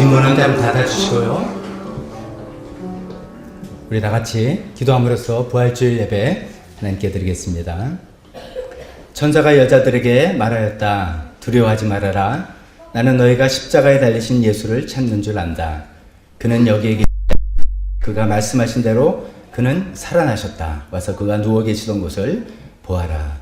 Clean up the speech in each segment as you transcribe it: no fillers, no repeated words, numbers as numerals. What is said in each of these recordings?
문은 따로 닫아주시고요. 우리 다 같이 기도함으로써 부활주일 예배 하나님께 드리겠습니다. 천사가 여자들에게 말하였다. 두려워하지 말아라. 나는 너희가 십자가에 달리신 예수를 찾는 줄 안다. 그는 여기에 계시다. 그가 말씀하신 대로 그는 살아나셨다. 와서 그가 누워 계시던 곳을 보아라.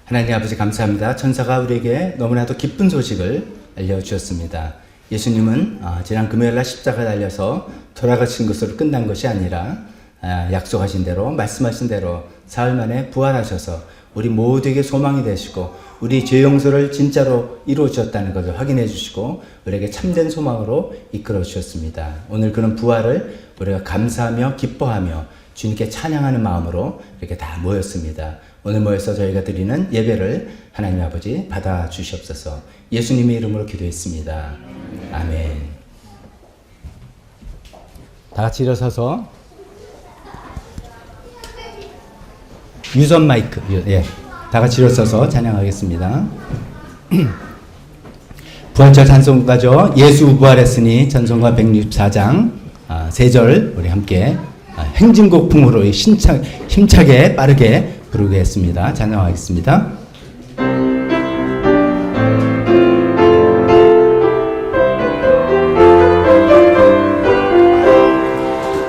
하나님 아버지 감사합니다. 천사가 우리에게 너무나도 기쁜 소식을 알려주셨습니다. 예수님은 지난 금요일날 십자가에 달려서 돌아가신 것으로 끝난 것이 아니라 약속하신 대로 말씀하신 대로 사흘 만에 부활하셔서 우리 모두에게 소망이 되시고 우리 죄 용서를 진짜로 이루어 주셨다는 것을 확인해 주시고 우리에게 참된 소망으로 이끌어 주셨습니다. 오늘 그런 부활을 우리가 감사하며 기뻐하며 주님께 찬양하는 마음으로 이렇게 다 모였습니다. 오늘 모여서 저희가 드리는 예배를 하나님 아버지 받아 주시옵소서. 예수님의 이름으로 기도했습니다. 아멘. 다 같이 일어서서 유선 마이크, 예, 다 같이 일어서서 찬양하겠습니다. 부활절 찬송가죠. 예수 부활했으니 찬송가 164장 3절 우리 함께 행진곡풍으로 힘차게 빠르게 부르겠습니다. 찬양하겠습니다.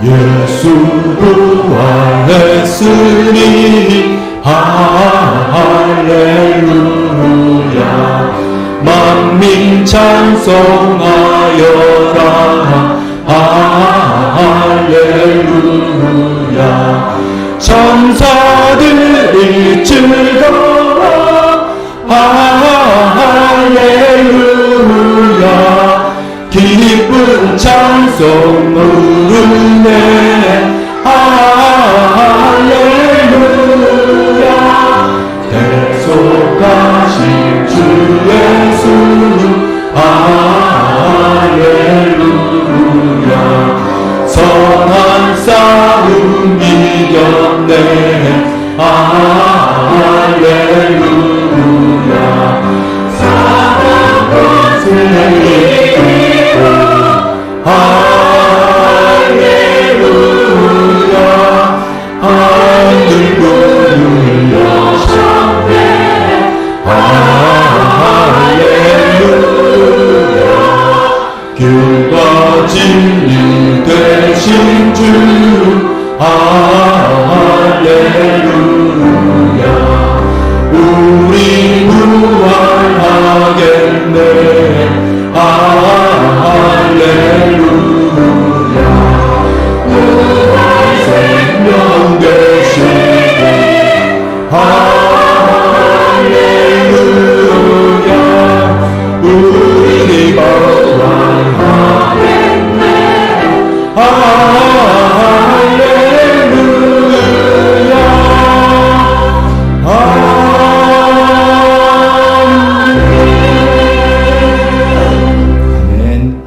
예수 부활했으니 할렐루야 만민 찬송하여라 할렐루야 천사들이 즐거워 할렐루야 기쁜 찬송 부르네 할렐루야 대속하신 주 예수 할렐루야 선한 싸움 이겼네 할렐루야 사랑 것을 이기고 할렐루야 하늘 문을 여셨네 할렐루야 길과 진리 되신 주 할렐루야 우리 부활하겠네 할렐루야 부활 생명 되시네 할렐루야 우리 부활하겠네 할렐루야 아멘.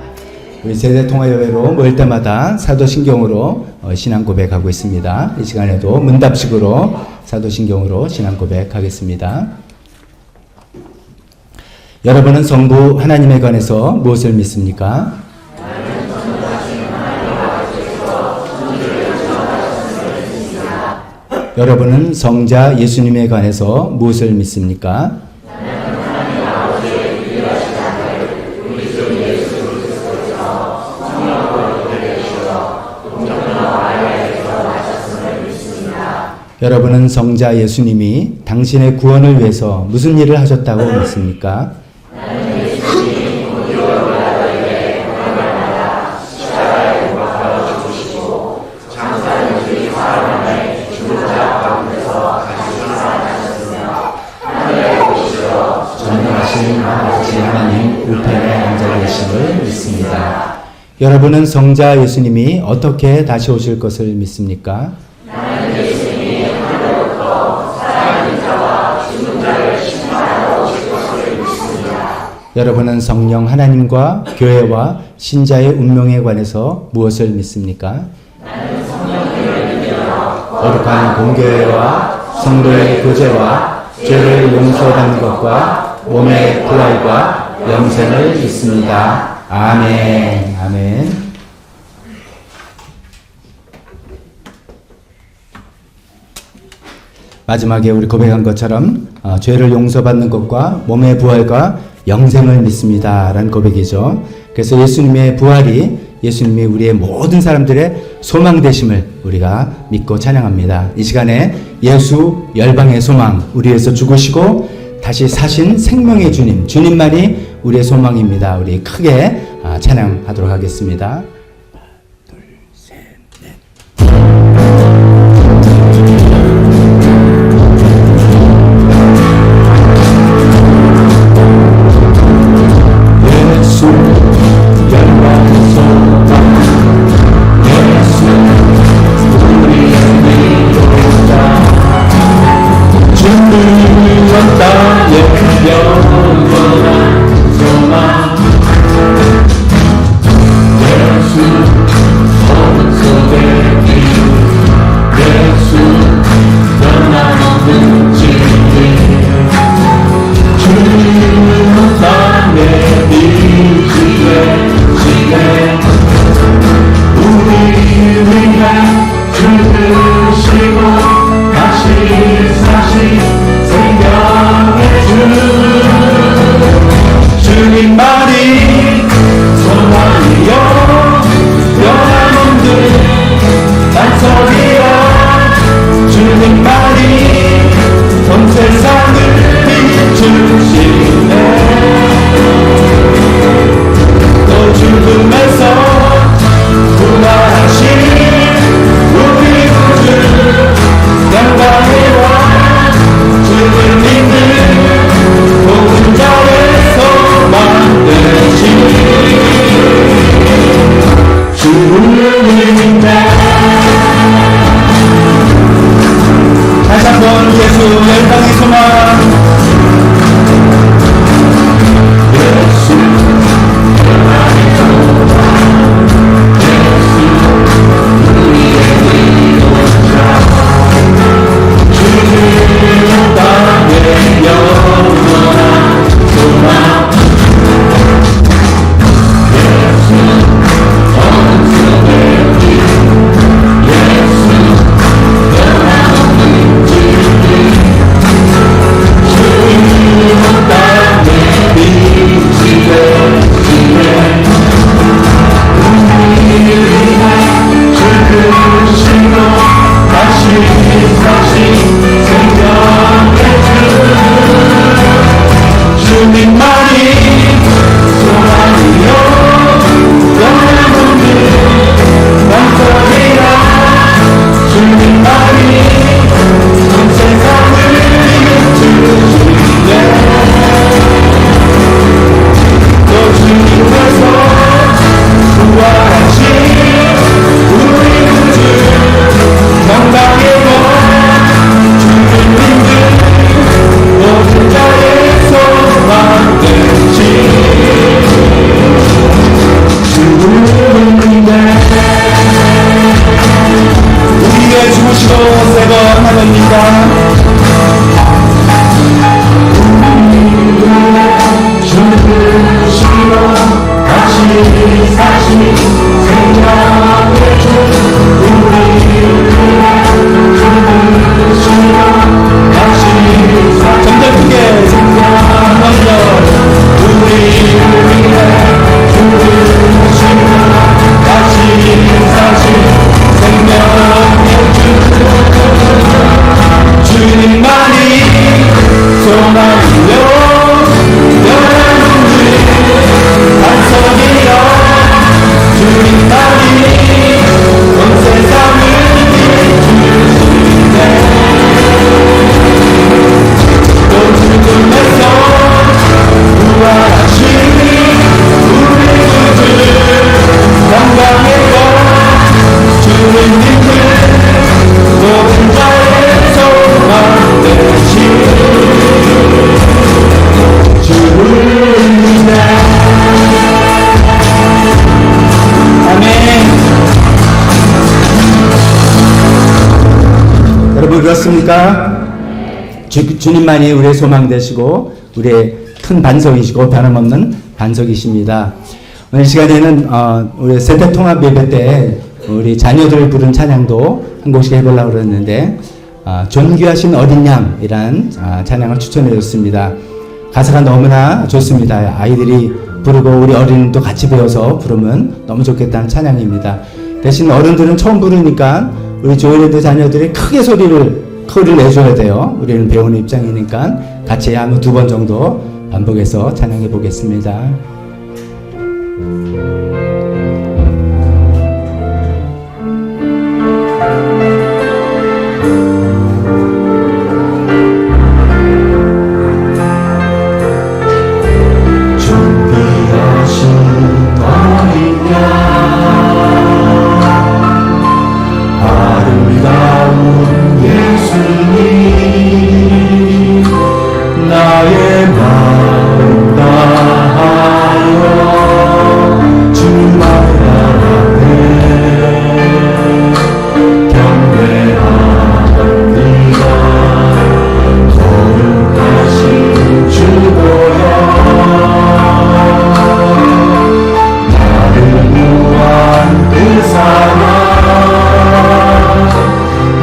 우리 세대통화예배로 모일 때마다 사도신경으로 신앙 고백하고 있습니다. 이 시간에도 문답식으로 사도신경으로 신앙 고백하겠습니다. 여러분은 성부 하나님에 관해서 무엇을 믿습니까? 여러분은 성자 예수님에 관해서 무엇을 믿습니까? 여러분은 성자 예수님이 당신의 구원을 위해서 무슨 일을 하셨다고 믿습니까? 전능하신 아버지 하나님 우편에 앉아 계심을 믿습니다. 여러분은 성자 예수님이 어떻게 다시 오실 것을 믿습니까? 여러분은 성령 하나님과 교회와 신자의 운명에 관해서 무엇을 믿습니까? 거룩한 공교회와 성도의 교제와 죄를 용서받는 것과 몸의 부활과 영생을 믿습니다. 아멘. 아멘. 마지막에 우리 고백한 것처럼 죄를 용서받는 것과 몸의 부활과 영생을 믿습니다 라는 고백이죠. 그래서 예수님의 부활이 예수님이 우리의 모든 사람들의 소망 되심을 우리가 믿고 찬양합니다. 이 시간에 예수 열방의 소망, 우리 위해서 죽으시고 다시 사신 생명의 주님, 주님만이 우리의 소망입니다. 우리 크게 찬양하도록 하겠습니다. 둘, 셋, 넷. 예수 열방의 소망 예수 우리의 위로자 주님은 땅에 영원한 소망 예수 온 속에 길 예수 변함없는 진리 주님은 땅에 이지에 지내 우리 위해 죽으시고 다시 사신 생명의 주 주님만이 소망이요 변함없는 반석이요 주님만이 온 세상을 비추시네 또 죽음에서 부활하신 우리 구주 영광의 왕 주를 믿는 모든 자의 소망 되신 주를 믿네 다시 한번 예수 열방의 소망 예수 열방의 소망 예수 우리의 위로자 주님 땅에 영원한 소망 예수 온 속에 길 예수 변함없는 진리 주님은 땅에 빛이 되시네 우리를 위해 죽으시고 다시 사신 생명의 주 주님만이 소망이요 변함없는 반석이라 주님만이 온 세상을 비추시네 또 주님께서 부활하신 우리 구주 영광의 왕 주를 믿는 모든 자의 소망 되신 주를 믿네 우리의 죽으시고 세번 하느니까 죽으시고 다시 사신 생명의 주 우리를 위해 죽으시고 다시 사신 점점 크게 생명의 우리를 위해 죽으시고 다시 사신 생명의 주 주님만이 소망이요 변함없는 반석이여 주님만이 온 세상을 비추시네 또 죽음에서 부활하신 우리 구주 영광의 왕 주를 믿는 모든 자의 소망 되신 주를 믿네 아멘. 여러분 그렇습니까? 주님만이 우리의 소망 되시고 우리의 큰 반석이시고 변함없는 반석이십니다. 오늘 시간에는 우리 세대통합 예배 때 우리 자녀들 부른 찬양도 한 곡씩 해보려고 그랬는데 존귀하신 어린 양이란 찬양을 추천해 줬습니다. 가사가 너무나 좋습니다. 아이들이 부르고 우리 어린이도 같이 배워서 부르면 너무 좋겠다는 찬양입니다. 대신 어른들은 처음 부르니까 우리 조엘랜드 자녀들이 크게 소리를 내줘야 돼요. 우리는 배우는 입장이니까 같이 한 2번 정도 반복해서 찬양해 보겠습니다. 나의 마음 다하여 주말 앞에 경배합니다. 거룩하신 주보여 나를 구한 그 사랑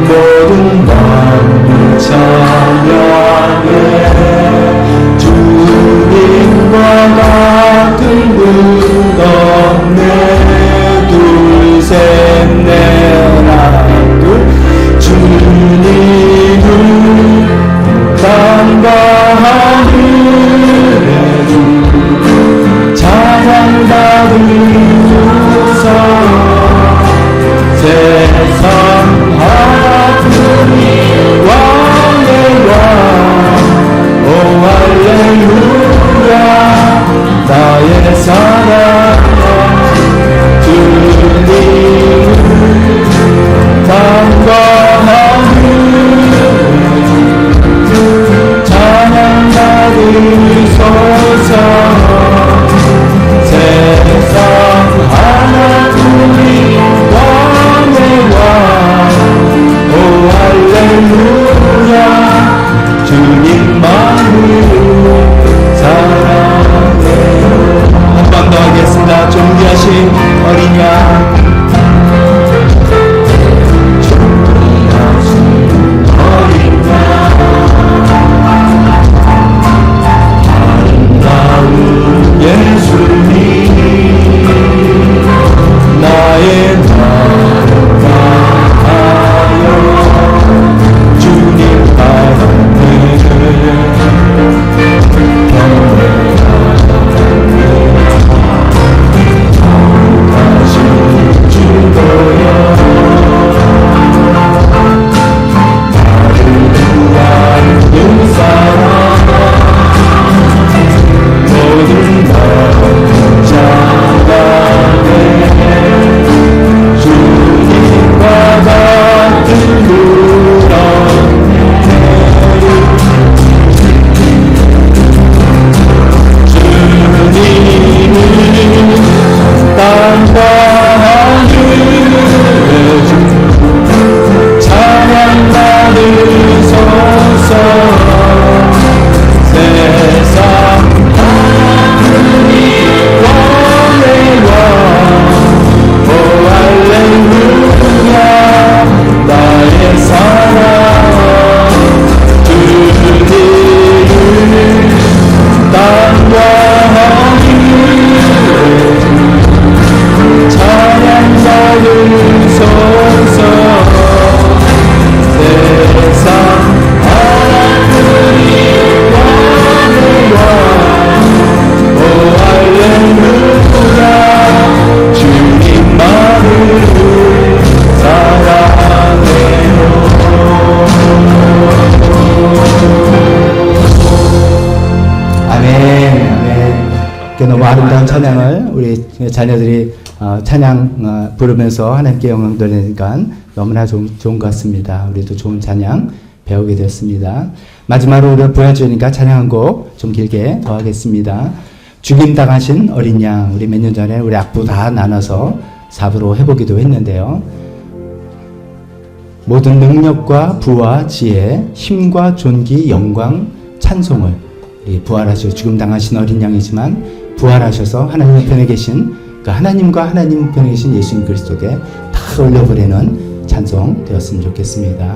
모든 만물 찬양해 주님과 같은 분 없네. 둘 셋 넷 하나 둘 주님을 땅과 하늘에 주 찬양 받으소서. 세상 하나뿐이 왕의 왕 오 할렐루야. 나의 사랑 주님을 땅과 하늘에 찬양 받으소서. 세상 하나뿐이 왕의 왕 오 할렐루야. 주님만을 사랑해요. 한 번 더 하겠습니다. 존귀하신 어린 양 존귀하신 어린 양 아름다운 예수님 나의 마음 다하여 주님 바라네. 너무 아름다운 찬양을 우리 자녀들이 찬양 부르면서 하나님께 영광 돌리니까 너무나 좋은 것 같습니다. 우리도 좋은 찬양 배우게 되었습니다. 마지막으로 우리 부활주니까 찬양 한 곡 좀 길게 더 하겠습니다. 죽임당하신 어린 양, 우리 몇 년 전에 우리 악부 다 나눠서 4부로 해보기도 했는데요. 모든 능력과 부와 지혜, 힘과 존귀, 영광, 찬송을 우리 부활하시고 죽임당하신 어린 양이지만 부활하셔서 하나님 편에 계신 그 하나님과 하나님 편에 계신 예수님 그리스도께 다 올려버리는 찬송 되었으면 좋겠습니다.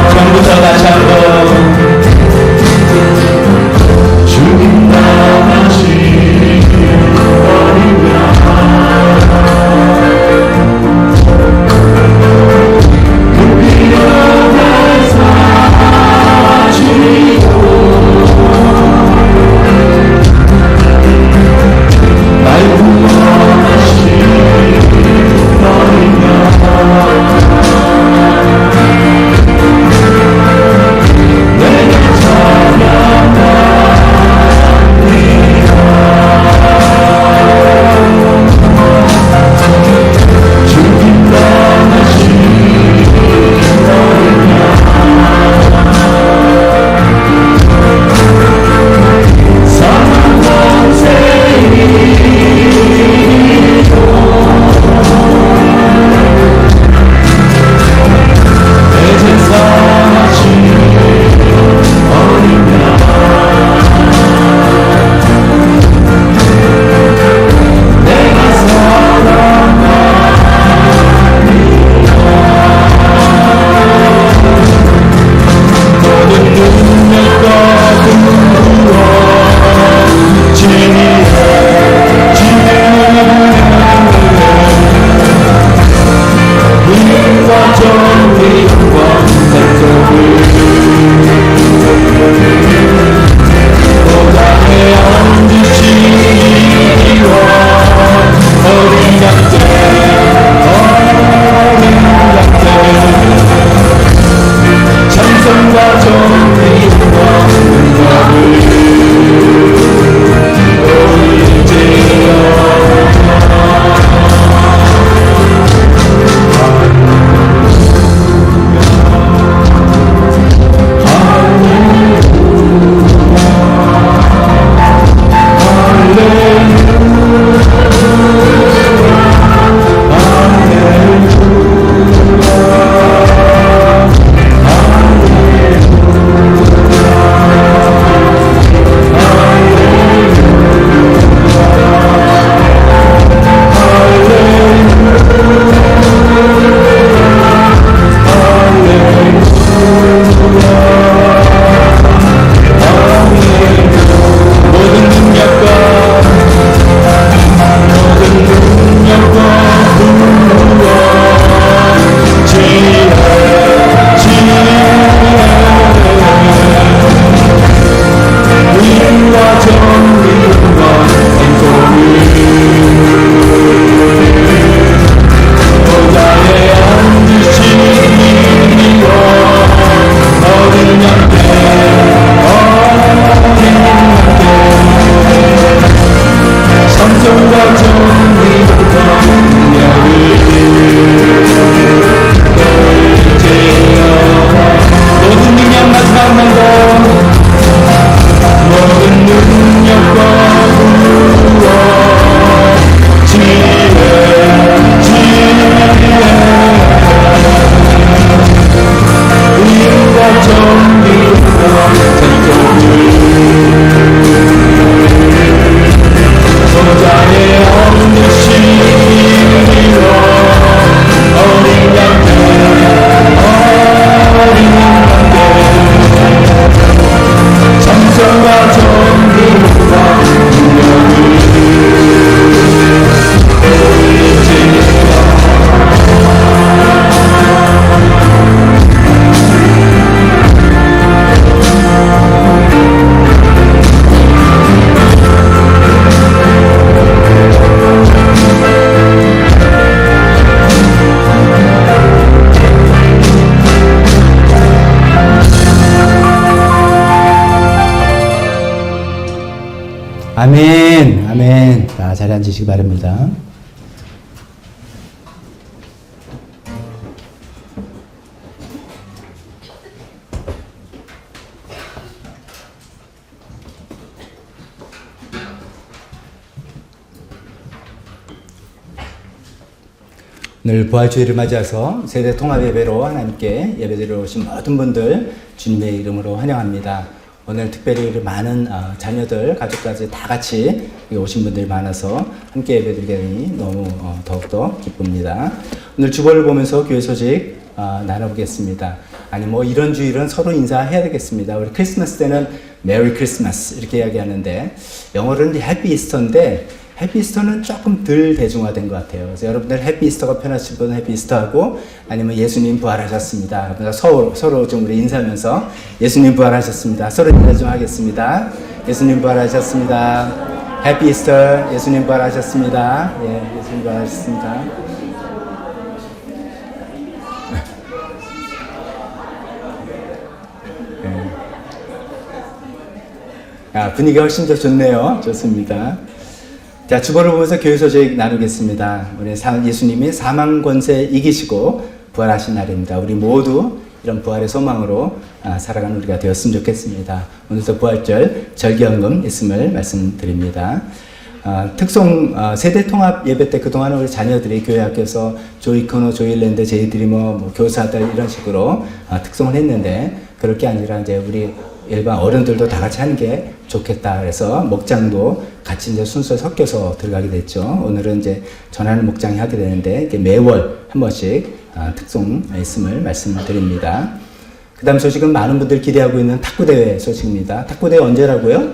처음부터 다시 한번 아멘, 아멘. 자, 자리에 앉으시기 바랍니다. 오늘 부활주의를 맞이해서 세대 통합 예배로 하나님께 예배드리러 오신 모든 분들 주님의 이름으로 환영합니다. 오늘 특별히 많은 자녀들, 가족까지 다 같이 오신 분들이 많아서 함께 예배드리게 되니 너무 더욱더 기쁩니다. 오늘 주보를 보면서 교회 소식 나눠보겠습니다. 아니 뭐 이런 주일은 서로 인사해야 되겠습니다. 우리 크리스마스 때는 메리 크리스마스 이렇게 이야기하는데 영어로는 해피 이스터인데 해피 이스터는 조금 덜 대중화된 것 같아요. 그래서 여러분들 해피 이스터가 편하신 분은 해피 이스터하고 아니면 예수님 부활하셨습니다. 서로 좀 우리 인사하면서 예수님 부활하셨습니다. 서로 인사 좀 하겠습니다. 예수님 부활하셨습니다. 해피 이스터. 예수님 부활하셨습니다. 예, 예수님 부활하셨습니다. 네. 분위기가 훨씬 더 좋네요. 좋습니다. 자, 주보를 보면서 교회 소식 나누겠습니다. 우리 예수님이 사망 권세 이기시고 부활하신 날입니다. 우리 모두 이런 부활의 소망으로 살아가는 우리가 되었으면 좋겠습니다. 오늘도 부활절 절기연금 있음을 말씀드립니다. 특송 세대 통합 예배 때 그동안 우리 자녀들이 교회 학교에서 조이코노, 조일랜드, 제이드리머, 뭐 교사들 이런 식으로 특송을 했는데 그럴 게 아니라 이제 우리 일반 어른들도 다 같이 하는 게 좋겠다. 그래서 목장도 같이 이제 순서에 섞여서 들어가게 됐죠. 오늘은 이제 전하는 목장이 하게 되는데 이렇게 매월 한 번씩 특송 있음을 말씀드립니다. 그 다음 소식은 많은 분들 기대하고 있는 탁구대회 소식입니다. 탁구대회 언제라고요?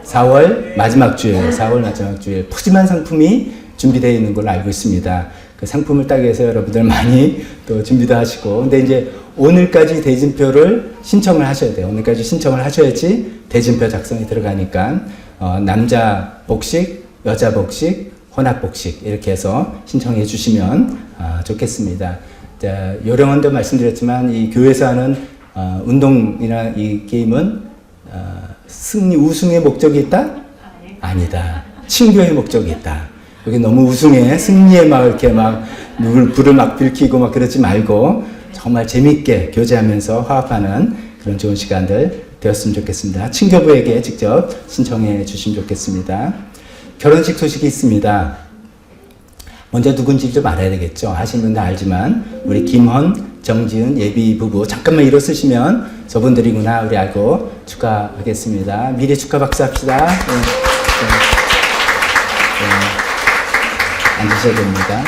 4월 마지막 주일, 4월 마지막 주일 푸짐한 상품이 준비되어 있는 걸로 알고 있습니다. 그 상품을 따기 위해서 여러분들 많이 또 준비도 하시고 근데 이제 오늘까지 대진표를 신청을 하셔야 돼요. 오늘까지 신청을 하셔야지 대진표 작성이 들어가니까 남자 복식, 여자 복식, 혼합 복식 이렇게 해서 신청해 주시면 좋겠습니다. 자, 요령원도 말씀드렸지만 이 교회에서 하는 운동이나 이 게임은 승리, 우승의 목적이 있다? 아니다. 친교의 목적이 있다. 여기 너무 우승에 승리에 막 이렇게 막 불을 막 들키고 막 그러지 말고 정말 재밌게 교제하면서 화합하는 그런 좋은 시간들 되었으면 좋겠습니다. 친교부에게 직접 신청해 주시면 좋겠습니다. 결혼식 소식이 있습니다. 먼저 누군지 좀 알아야 되겠죠. 아시는 분도 알지만 우리 김헌, 정지은, 예비 부부 잠깐만 일어서시면 저분들이구나 우리 알고 축하하겠습니다. 미리 축하 박수 합시다. 앉으셔도 됩니다.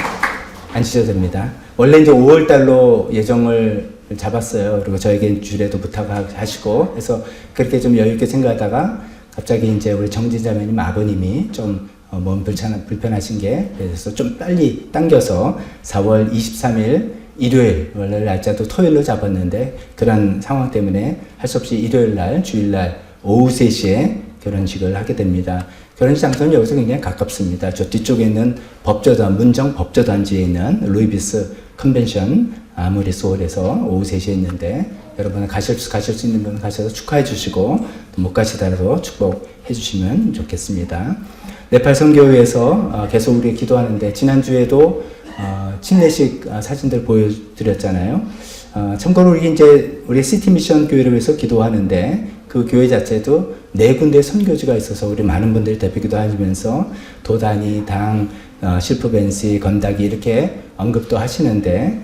앉으셔도 됩니다. 원래 이제 5월 달로 예정을 잡았어요. 그리고 저에게 주례도 부탁하시고 해서 그렇게 좀 여유 있게 생각하다가 갑자기 이제 우리 정진자매님 아버님이 좀 몸 불편하신 게 그래서 좀 빨리 당겨서 4월 23일 일요일 원래 날짜도 토요일로 잡았는데 그런 상황 때문에 할 수 없이 일요일 날 주일날 오후 3시에 결혼식을 하게 됩니다. 결혼식 장소는 여기서 굉장히 가깝습니다. 저 뒤쪽에 있는 법조단, 문정 법조단지에 있는 루이비스 컨벤션 아모리스홀에서 오후 3시에 있는데 여러분 가실 수 있는 분은 가셔서 축하해 주시고 또 못 가시더라도 축복해 주시면 좋겠습니다. 네팔 선교회에서 계속 우리 기도하는데 지난주에도 침례식 사진들 보여드렸잖아요. 참고로 우리 시티 미션 교회를 위해서 기도하는데 그 교회 자체도 4군데 선교지가 있어서 우리 많은 분들이 대표기도 하시면서 도단위, 당, 실프벤시, 건다기 이렇게 언급도 하시는데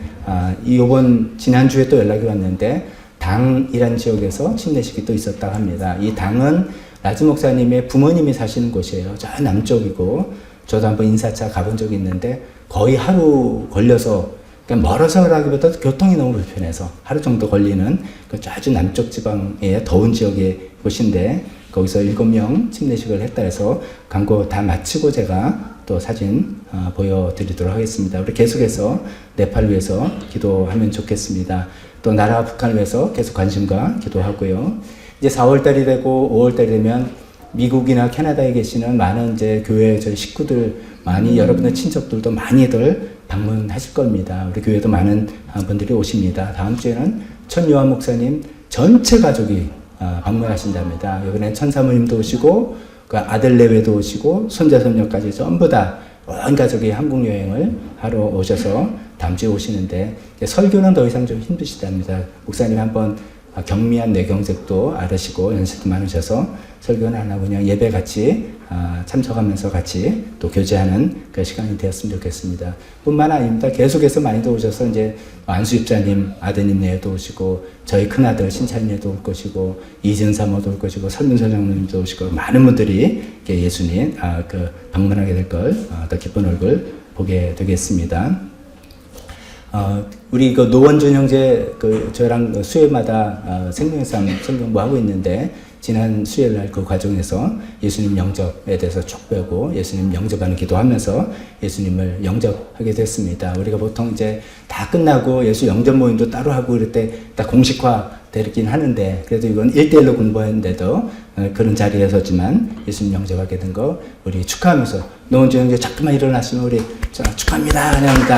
이번 지난주에 또 연락이 왔는데 당이란 지역에서 침례식이 또 있었다고 합니다. 이 당은 라지 목사님의 부모님이 사시는 곳이에요. 저 남쪽이고 저도 한번 인사차 가본 적이 있는데 거의 하루 걸려서 그러니까 멀어서라기보다 교통이 너무 불편해서 하루 정도 걸리는 아주 남쪽 지방의 더운 지역의 곳인데 거기서 7명 침례식을 했다 해서 광고 다 마치고 제가 또 사진 보여드리도록 하겠습니다. 우리 계속해서 네팔을 위해서 기도하면 좋겠습니다. 또 나라 북한을 위해서 계속 관심과 기도하고요. 이제 4월달이 되고 5월달이 되면 미국이나 캐나다에 계시는 많은 이제 교회 저희 식구들 많이 여러분의 친척들도 많이들 방문하실 겁니다. 우리 교회도 많은 분들이 오십니다. 다음 주에는 천요한 목사님 전체 가족이 방문하신답니다. 이번에 천사모님도 오시고 그 아들 내외도 오시고 손자 손녀까지 전부 다 온 가족이 한국 여행을 하러 오셔서 다음 주에 오시는데 설교는 더 이상 좀 힘드시답니다. 목사님 한번 경미한 뇌경색도 앓으시고 연세도 많으셔서 설교는 안 하고 그냥 예배 같이 참석하면서 같이 또 교제하는 그 시간이 되었으면 좋겠습니다. 뿐만 아닙니다. 계속해서 많이도 오셔서 이제 안수 집사님 아드님 내에도 오시고 저희 큰아들 신찬이도 올 것이고 이진 사모도 올 것이고 설문서 장로님도 오시고 많은 분들이 예수님 방문하게 될 걸 더 기쁜 얼굴 보게 되겠습니다. 우리 그 노원준 형제 저랑 수요일마다 생명의 삶 성경부 하고 있는데 지난 수요일 날 그 과정에서 예수님 영접에 대해서 쭉 배우고 예수님 영접하는 기도하면서 예수님을 영접하게 됐습니다. 우리가 보통 이제 다 끝나고 예수 영접 모임도 따로 하고 이럴 때 다 공식화 되긴 하는데 그래도 이건 1대1로 공부했는데도 그런 자리에 섰지만 예수님 영접하게 된 거 우리 축하하면서 노원준 형제 자꾸만 일어나시면 우리 축하합니다 합니다.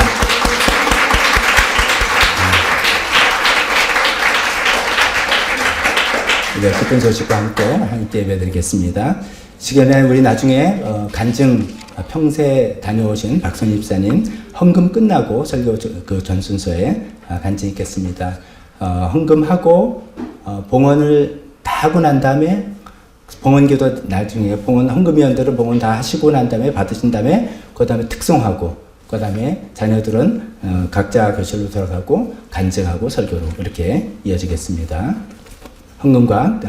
네, 기쁜 소식과 함께 예배드리겠습니다. 시간에 우리 나중에 간증 평세 다녀오신 박선희 집사님 헌금 끝나고 설교 그 전순서에 간증 있겠습니다. 헌금하고 봉헌을 다 하고 난 다음에 봉헌기도 나중에 봉헌 헌금위원들은 봉헌 다 하시고 난 다음에 받으신 다음에 그 다음에 특송하고 그 다음에 자녀들은 각자 교실로 들어가고 간증하고 설교로 이렇게 이어지겠습니다. 헌금과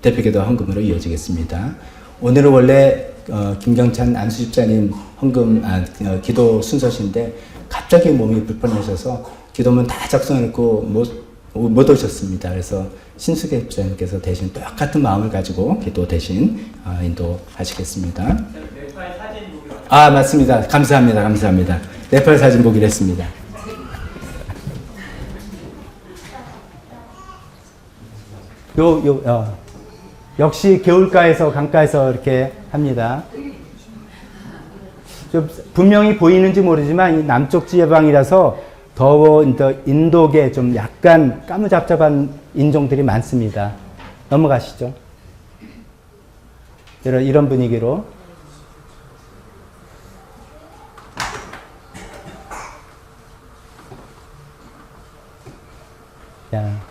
대표기도 헌금으로 이어지겠습니다. 오늘은 원래 김경찬 안수 집사님 헌금 기도 순서신데 갑자기 몸이 불편하셔서 기도문 다 작성해놓고 못 오셨습니다. 그래서 신수계 집사님께서 대신 똑같은 마음을 가지고 기도 대신 인도하시겠습니다. 네팔 사진 보기로. 맞습니다. 감사합니다. 네팔 사진 보기로 했습니다. 역시 겨울가에서 강가에서 이렇게 합니다. 좀 분명히 보이는지 모르지만 이 남쪽 지방이라서 더워 인도계 좀 약간 까무잡잡한 인종들이 많습니다. 넘어가시죠. 이런 분위기로. 자.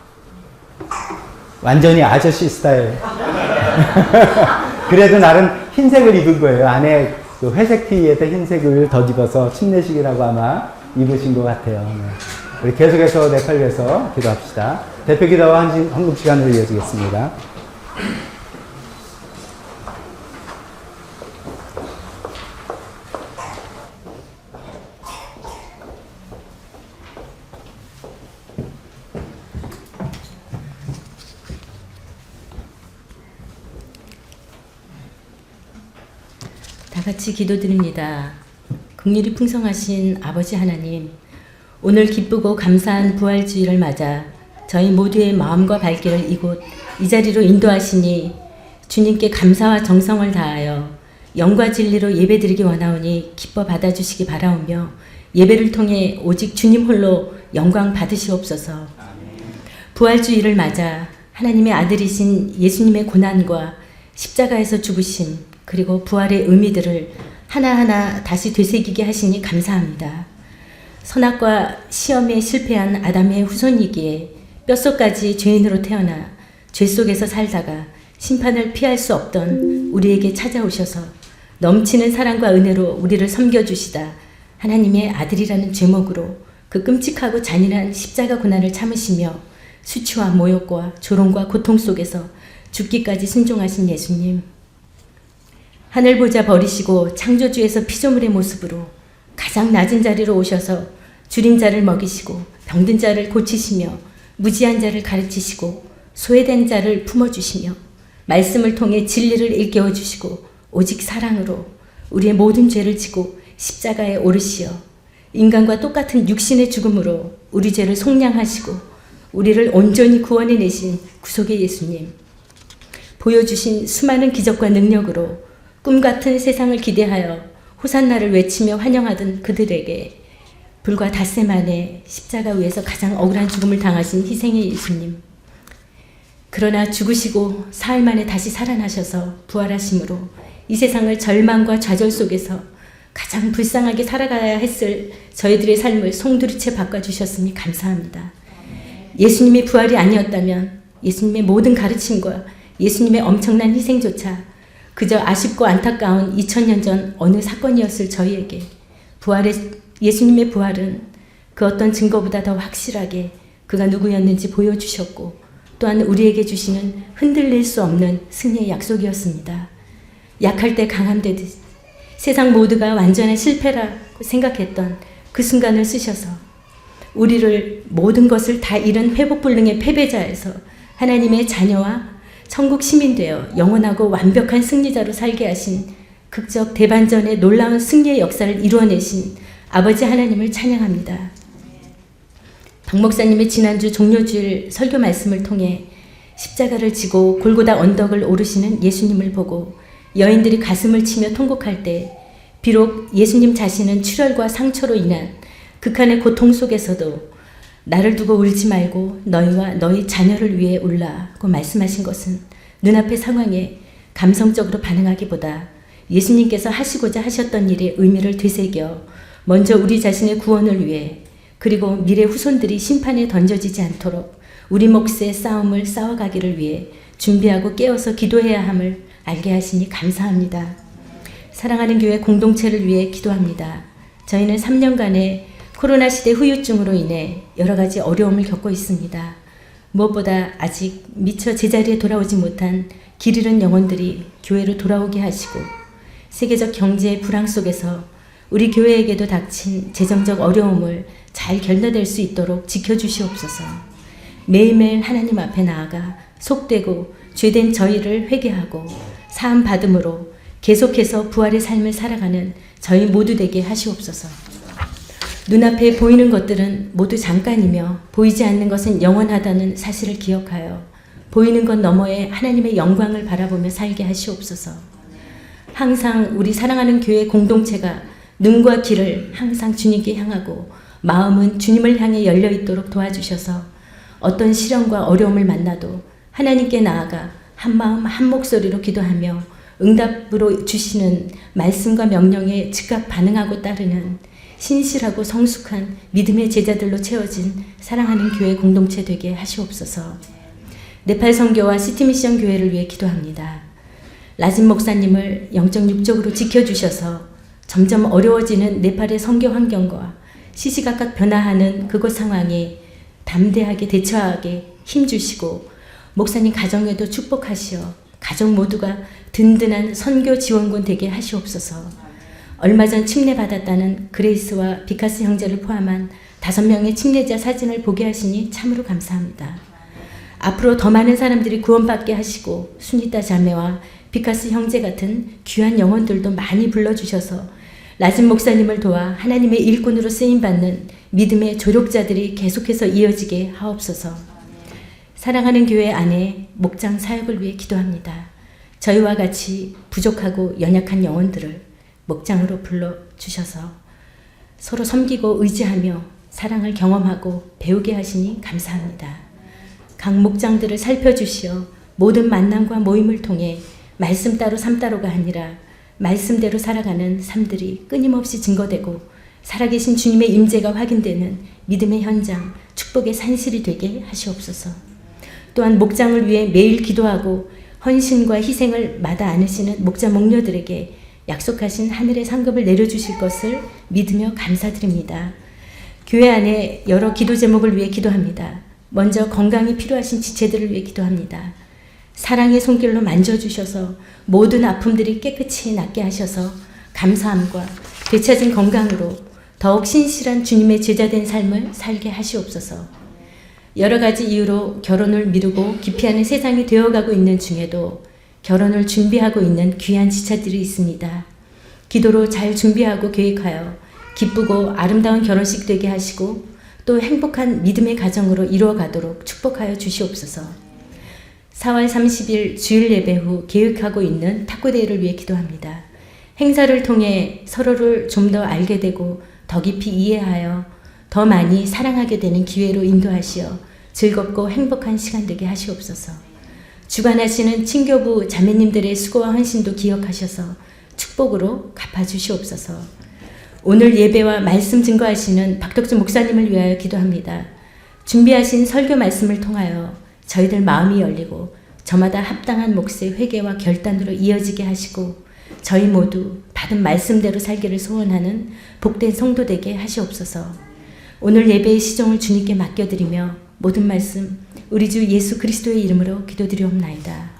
완전히 아저씨 스타일. 그래도 나름 흰색을 입은 거예요. 안에 그 회색 티에다 흰색을 덧입어서 침례식이라고 아마 입으신 것 같아요. 네. 우리 계속해서 네팔에서 기도합시다. 대표 기도와 헌금 시간으로 이어지겠습니다. 다 같이 기도드립니다. 긍휼이 풍성하신 아버지 하나님, 오늘 기쁘고 감사한 부활주의를 맞아 저희 모두의 마음과 발길을 이 자리로 인도하시니 주님께 감사와 정성을 다하여 영과 진리로 예배드리기 원하오니 기뻐 받아주시기 바라오며 예배를 통해 오직 주님 홀로 영광 받으시옵소서. 부활주의를 맞아 하나님의 아들이신 예수님의 고난과 십자가에서 죽으심 그리고 부활의 의미들을 하나하나 다시 되새기게 하시니 감사합니다. 선악과 시험에 실패한 아담의 후손이기에 뼛속까지 죄인으로 태어나 죄 속에서 살다가 심판을 피할 수 없던 우리에게 찾아오셔서 넘치는 사랑과 은혜로 우리를 섬겨주시다 하나님의 아들이라는 제목으로 그 끔찍하고 잔인한 십자가 고난을 참으시며 수치와 모욕과 조롱과 고통 속에서 죽기까지 순종하신 예수님, 하늘 보자 버리시고 창조주에서 피조물의 모습으로 가장 낮은 자리로 오셔서 줄인 자를 먹이시고 병든 자를 고치시며 무지한 자를 가르치시고 소외된 자를 품어주시며 말씀을 통해 진리를 일깨워 주시고 오직 사랑으로 우리의 모든 죄를 지고 십자가에 오르시어 인간과 똑같은 육신의 죽음으로 우리 죄를 속량하시고 우리를 온전히 구원해내신 구속의 예수님, 보여주신 수많은 기적과 능력으로 꿈같은 세상을 기대하여 호산나를 외치며 환영하던 그들에게 불과 닷새 만에 십자가 위에서 가장 억울한 죽음을 당하신 희생의 예수님, 그러나 죽으시고 사흘 만에 다시 살아나셔서 부활하심으로 이 세상을 절망과 좌절 속에서 가장 불쌍하게 살아가야 했을 저희들의 삶을 송두리째 바꿔주셨으니 감사합니다. 예수님의 부활이 아니었다면 예수님의 모든 가르침과 예수님의 엄청난 희생조차 그저 아쉽고 안타까운 2000년 전 어느 사건이었을 저희에게 예수님의 부활은 그 어떤 증거보다 더 확실하게 그가 누구였는지 보여주셨고 또한 우리에게 주시는 흔들릴 수 없는 승리의 약속이었습니다. 약할 때 강함 되듯 세상 모두가 완전한 실패라고 생각했던 그 순간을 쓰셔서 우리를 모든 것을 다 잃은 회복불능의 패배자에서 하나님의 자녀와 천국 시민 되어 영원하고 완벽한 승리자로 살게 하신 극적 대반전의 놀라운 승리의 역사를 이루어내신 아버지 하나님을 찬양합니다. 박 목사님의 지난주 종료주일 설교 말씀을 통해 십자가를 지고 골고다 언덕을 오르시는 예수님을 보고 여인들이 가슴을 치며 통곡할 때 비록 예수님 자신은 출혈과 상처로 인한 극한의 고통 속에서도 나를 두고 울지 말고 너희와 너희 자녀를 위해 울라고 말씀하신 것은 눈앞의 상황에 감성적으로 반응하기보다 예수님께서 하시고자 하셨던 일의 의미를 되새겨 먼저 우리 자신의 구원을 위해 그리고 미래 후손들이 심판에 던져지지 않도록 우리 몫의 싸움을 싸워가기를 위해 준비하고 깨어서 기도해야 함을 알게 하시니 감사합니다. 사랑하는 교회 공동체를 위해 기도합니다. 저희는 3년간의 코로나 시대 후유증으로 인해 여러 가지 어려움을 겪고 있습니다. 무엇보다 아직 미처 제자리에 돌아오지 못한 길 잃은 영혼들이 교회로 돌아오게 하시고 세계적 경제의 불황 속에서 우리 교회에게도 닥친 재정적 어려움을 잘 견뎌낼 수 있도록 지켜주시옵소서. 매일매일 하나님 앞에 나아가 속되고 죄된 저희를 회개하고 사함 받음으로 계속해서 부활의 삶을 살아가는 저희 모두 되게 하시옵소서. 눈앞에 보이는 것들은 모두 잠깐이며 보이지 않는 것은 영원하다는 사실을 기억하여 보이는 것 너머에 하나님의 영광을 바라보며 살게 하시옵소서. 항상 우리 사랑하는 교회 공동체가 눈과 귀를 항상 주님께 향하고 마음은 주님을 향해 열려 있도록 도와주셔서 어떤 시련과 어려움을 만나도 하나님께 나아가 한 마음 한 목소리로 기도하며 응답으로 주시는 말씀과 명령에 즉각 반응하고 따르는 신실하고 성숙한 믿음의 제자들로 채워진 사랑하는 교회 공동체 되게 하시옵소서. 네팔 선교와 시티미션 교회를 위해 기도합니다. 라진 목사님을 영적 육적으로 지켜주셔서 점점 어려워지는 네팔의 선교 환경과 시시각각 변화하는 그곳 상황에 담대하게 대처하게 힘주시고 목사님 가정에도 축복하시어 가족 모두가 든든한 선교 지원군 되게 하시옵소서. 얼마 전 침례받았다는 그레이스와 비카스 형제를 포함한 5명의 침례자 사진을 보게 하시니 참으로 감사합니다. 앞으로 더 많은 사람들이 구원받게 하시고 수니타 자매와 비카스 형제 같은 귀한 영혼들도 많이 불러주셔서 라진 목사님을 도와 하나님의 일꾼으로 쓰임받는 믿음의 조력자들이 계속해서 이어지게 하옵소서. 사랑하는 교회 안에 목장 사역을 위해 기도합니다. 저희와 같이 부족하고 연약한 영혼들을 목장으로 불러주셔서 서로 섬기고 의지하며 사랑을 경험하고 배우게 하시니 감사합니다. 각 목장들을 살펴주시어 모든 만남과 모임을 통해 말씀 따로 삶 따로가 아니라 말씀대로 살아가는 삶들이 끊임없이 증거되고 살아계신 주님의 임재가 확인되는 믿음의 현장, 축복의 산실이 되게 하시옵소서. 또한 목장을 위해 매일 기도하고 헌신과 희생을 마다 않으시는 목자 목녀들에게 약속하신 하늘의 상급을 내려주실 것을 믿으며 감사드립니다. 교회 안에 여러 기도 제목을 위해 기도합니다. 먼저 건강이 필요하신 지체들을 위해 기도합니다. 사랑의 손길로 만져주셔서 모든 아픔들이 깨끗이 낫게 하셔서 감사함과 되찾은 건강으로 더욱 신실한 주님의 제자된 삶을 살게 하시옵소서. 여러 가지 이유로 결혼을 미루고 기피하는 세상이 되어가고 있는 중에도 결혼을 준비하고 있는 귀한 지체들이 있습니다. 기도로 잘 준비하고 계획하여 기쁘고 아름다운 결혼식 되게 하시고 또 행복한 믿음의 가정으로 이루어가도록 축복하여 주시옵소서. 4월 30일 주일 예배 후 계획하고 있는 탁구대회를 위해 기도합니다. 행사를 통해 서로를 좀 더 알게 되고 더 깊이 이해하여 더 많이 사랑하게 되는 기회로 인도하시어 즐겁고 행복한 시간 되게 하시옵소서. 주관하시는 친교부 자매님들의 수고와 헌신도 기억하셔서 축복으로 갚아주시옵소서. 오늘 예배와 말씀 증거하시는 박덕준 목사님을 위하여 기도합니다. 준비하신 설교 말씀을 통하여 저희들 마음이 열리고 저마다 합당한 몫의 회개와 결단으로 이어지게 하시고 저희 모두 받은 말씀대로 살기를 소원하는 복된 성도 되게 하시옵소서. 오늘 예배의 시종을 주님께 맡겨드리며 모든 말씀 우리 주 예수 그리스도의 이름으로 기도드리옵나이다.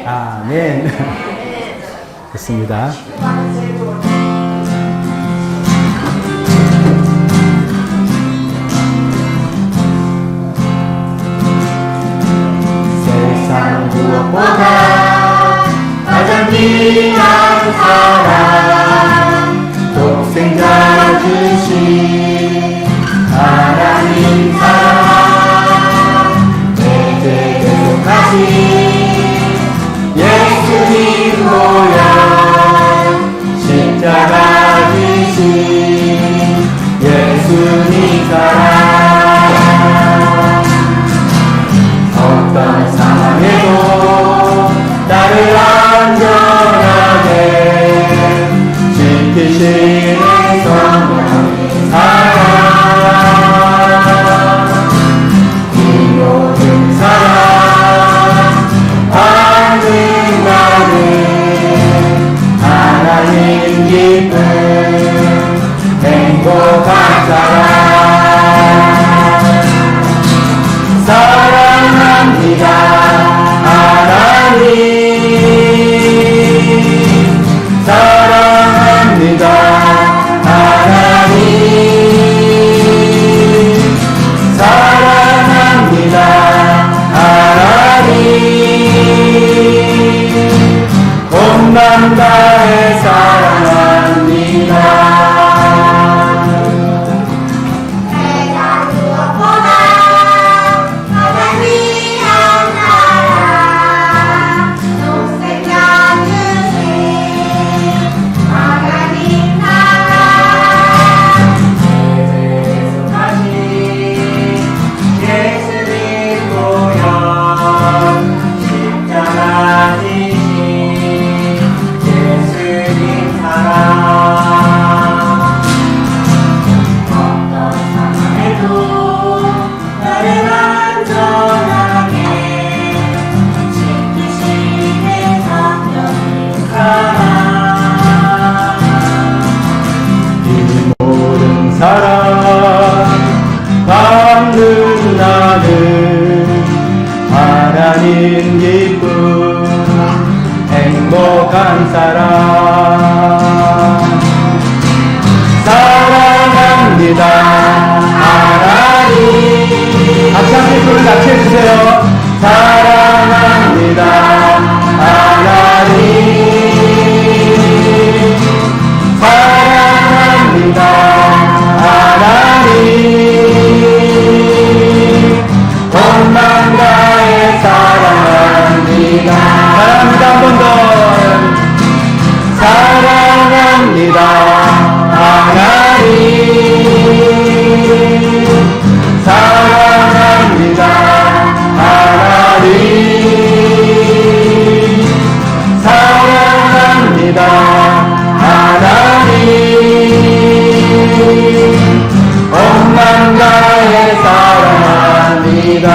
아멘. 됐습니다. 세상 무엇보다 가장 귀한 사랑 독생자 주신 하나님 사랑 내게 계속하신 예수님 모양 십자가 지신 예수님 사랑 어떤 상황에도 나를 안전하게 지키시는 성령의 사랑 이 모든 사랑 받는 나는 하나님 기쁨 행복한 사랑합니다 하나님 사랑합니다 하나님 사랑합니다 하나님 온 맘 다해 사랑합니다 세상 무엇보다 가장 귀한 사랑 행복한 사람 사랑합니다 하나님 같이 함께 손을 같이 해주세요. 사랑합니다 하나님 사랑합니다 하나님 온 마음 다해 사랑합니다 사랑합니다 한 번 더 사랑합니다 하나님 사랑합니다 하나님 사랑합니다 하나님 온 마음 다해 사랑합니다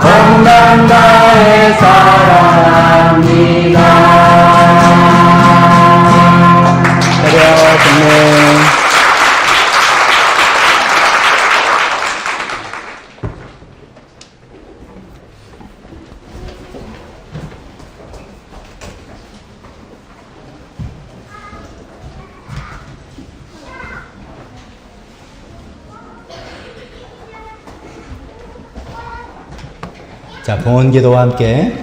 온 마음 다해 사랑합니다 그래요 정말 자, 봉헌기도와 함께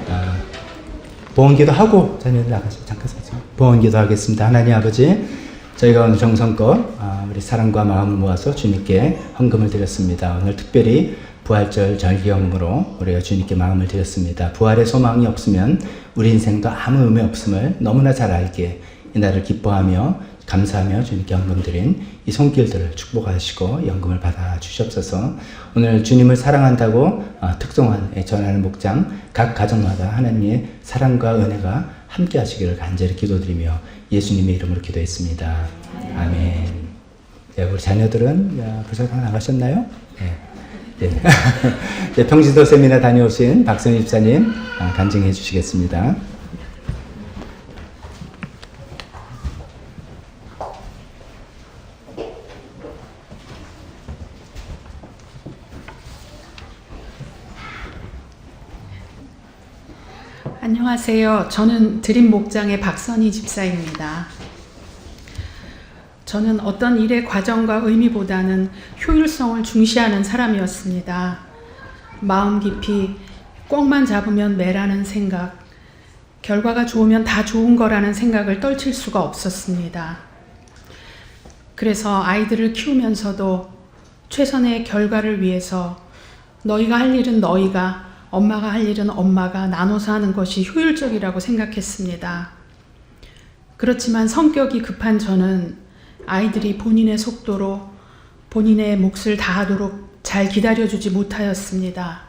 봉헌기도 하고 자녀들 나가시고 잠깐 서세요. 봉헌기도 하겠습니다. 하나님 아버지, 저희가 오늘 정성껏 우리 사랑과 마음을 모아서 주님께 헌금을 드렸습니다. 오늘 특별히 부활절 절기연금으로 우리가 주님께 마음을 드렸습니다. 부활의 소망이 없으면 우리 인생도 아무 의미 없음을 너무나 잘 알기에 이날을 기뻐하며 감사하며 주님께 헌금 드린 이 손길들을 축복하시고 연금을 받아 주시옵소서. 오늘 주님을 사랑한다고 특송한 전하는 목장 각 가정마다 하나님의 사랑과 은혜가 함께 하시기를 간절히 기도드리며 예수님의 이름으로 기도했습니다. 아멘. 네, 우리 자녀들은 벌써 다 나가셨나요? 네. 네. 네, 평신도 세미나 다녀오신 박선희 집사님 간증해 주시겠습니다. 안녕하세요. 저는 드림 목장의 박선희 집사입니다. 저는 어떤 일의 과정과 의미보다는 효율성을 중시하는 사람이었습니다. 마음 깊이 꽁만 잡으면 매라는 생각, 결과가 좋으면 다 좋은 거라는 생각을 떨칠 수가 없었습니다. 그래서 아이들을 키우면서도 최선의 결과를 위해서 너희가 할 일은 너희가, 엄마가 할 일은 엄마가 나눠서 하는 것이 효율적이라고 생각했습니다. 그렇지만 성격이 급한 저는 아이들이 본인의 속도로 본인의 몫을 다하도록 잘 기다려주지 못하였습니다.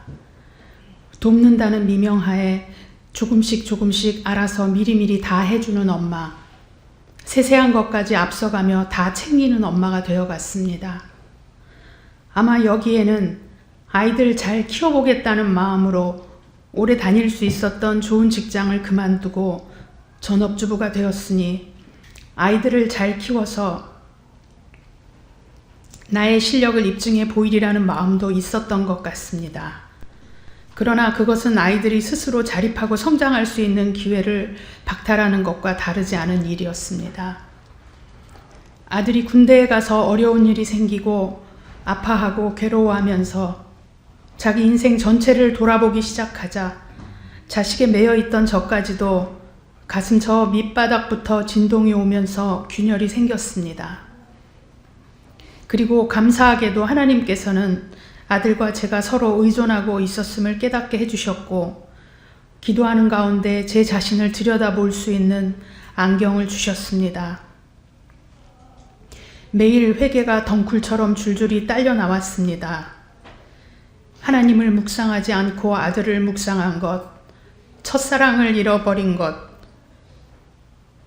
돕는다는 미명하에 조금씩 알아서 미리미리 다 해주는 엄마, 세세한 것까지 앞서가며 다 챙기는 엄마가 되어갔습니다. 아마 여기에는 아이들 잘 키워보겠다는 마음으로 오래 다닐 수 있었던 좋은 직장을 그만두고 전업주부가 되었으니 아이들을 잘 키워서 나의 실력을 입증해 보이리라는 마음도 있었던 것 같습니다. 그러나 그것은 아이들이 스스로 자립하고 성장할 수 있는 기회를 박탈하는 것과 다르지 않은 일이었습니다. 아들이 군대에 가서 어려운 일이 생기고 아파하고 괴로워하면서 자기 인생 전체를 돌아보기 시작하자 자식에 매여있던 저까지도 가슴 저 밑바닥부터 진동이 오면서 균열이 생겼습니다. 그리고 감사하게도 하나님께서는 아들과 제가 서로 의존하고 있었음을 깨닫게 해주셨고 기도하는 가운데 제 자신을 들여다볼 수 있는 안경을 주셨습니다. 매일 회개가 덩쿨처럼 줄줄이 딸려 나왔습니다. 하나님을 묵상하지 않고 아들을 묵상한 것, 첫사랑을 잃어버린 것,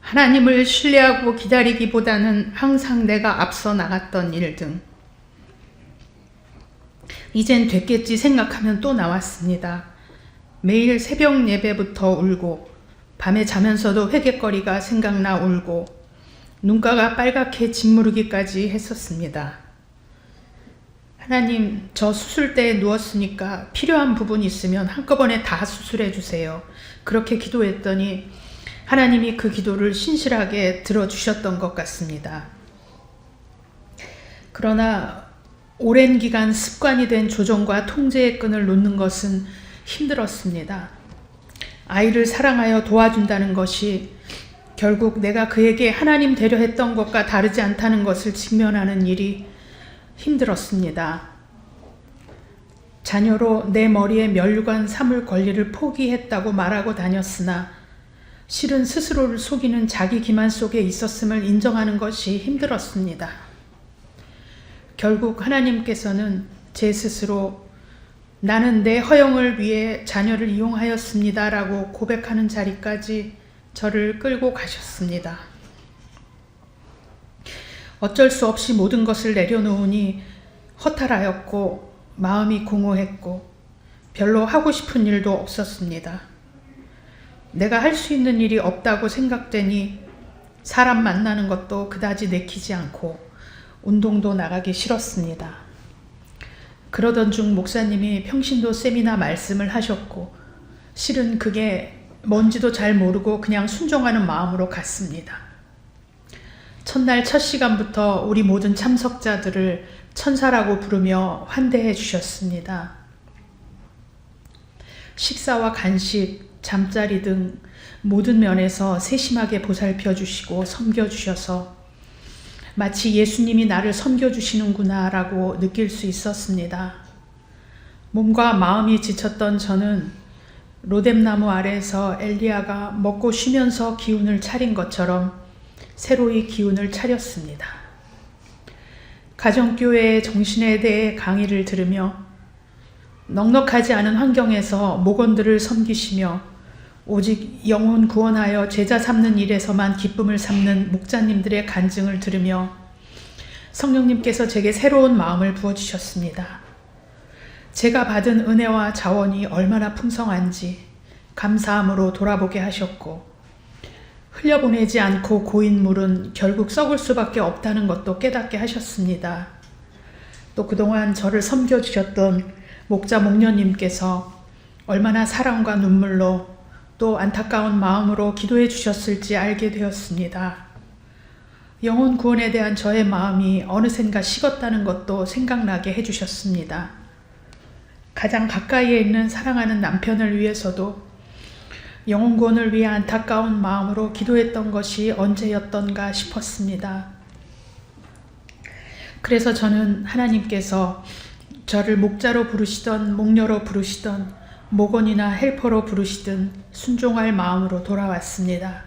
하나님을 신뢰하고 기다리기보다는 항상 내가 앞서 나갔던 일 등 이젠 됐겠지 생각하면 또 나왔습니다. 매일 새벽 예배부터 울고 밤에 자면서도 회개거리가 생각나 울고 눈가가 빨갛게 짓무르기까지 했었습니다. 하나님, 저 수술대에 누웠으니까 필요한 부분 있으면 한꺼번에 다 수술해 주세요. 그렇게 기도했더니 하나님이 그 기도를 신실하게 들어주셨던 것 같습니다. 그러나 오랜 기간 습관이 된 조정과 통제의 끈을 놓는 것은 힘들었습니다. 아이를 사랑하여 도와준다는 것이 결국 내가 그에게 하나님 되려 했던 것과 다르지 않다는 것을 직면하는 일이 힘들었습니다. 자녀로 내 머리에 면류관 삼을 권리를 포기했다고 말하고 다녔으나 실은 스스로를 속이는 자기 기만 속에 있었음을 인정하는 것이 힘들었습니다. 결국 하나님께서는 제 스스로 나는 내 허영을 위해 자녀를 이용하였습니다 라고 고백하는 자리까지 저를 끌고 가셨습니다. 어쩔 수 없이 모든 것을 내려놓으니 허탈하였고 마음이 공허했고 별로 하고 싶은 일도 없었습니다. 내가 할 수 있는 일이 없다고 생각되니 사람 만나는 것도 그다지 내키지 않고 운동도 나가기 싫었습니다. 그러던 중 목사님이 평신도 세미나 말씀을 하셨고 실은 그게 뭔지도 잘 모르고 그냥 순종하는 마음으로 갔습니다. 첫날 첫 시간부터 우리 모든 참석자들을 천사라고 부르며 환대해 주셨습니다. 식사와 간식, 잠자리 등 모든 면에서 세심하게 보살펴 주시고 섬겨 주셔서 마치 예수님이 나를 섬겨주시는구나 라고 느낄 수 있었습니다. 몸과 마음이 지쳤던 저는 로뎀나무 아래에서 엘리야가 먹고 쉬면서 기운을 차린 것처럼 새로이 기운을 차렸습니다. 가정교회의 정신에 대해 강의를 들으며 넉넉하지 않은 환경에서 목원들을 섬기시며 오직 영혼 구원하여 제자 삼는 일에서만 기쁨을 삼는 목자님들의 간증을 들으며 성령님께서 제게 새로운 마음을 부어주셨습니다. 제가 받은 은혜와 자원이 얼마나 풍성한지 감사함으로 돌아보게 하셨고 흘려보내지 않고 고인 물은 결국 썩을 수밖에 없다는 것도 깨닫게 하셨습니다. 또 그동안 저를 섬겨주셨던 목자 목녀님께서 얼마나 사랑과 눈물로 또 안타까운 마음으로 기도해 주셨을지 알게 되었습니다. 영혼 구원에 대한 저의 마음이 어느샌가 식었다는 것도 생각나게 해주셨습니다. 가장 가까이에 있는 사랑하는 남편을 위해서도 영혼 구원을 위해 안타까운 마음으로 기도했던 것이 언제였던가 싶었습니다. 그래서 저는 하나님께서 저를 목자로 부르시던 목녀로 부르시던 목원이나 헬퍼로 부르시든 순종할 마음으로 돌아왔습니다.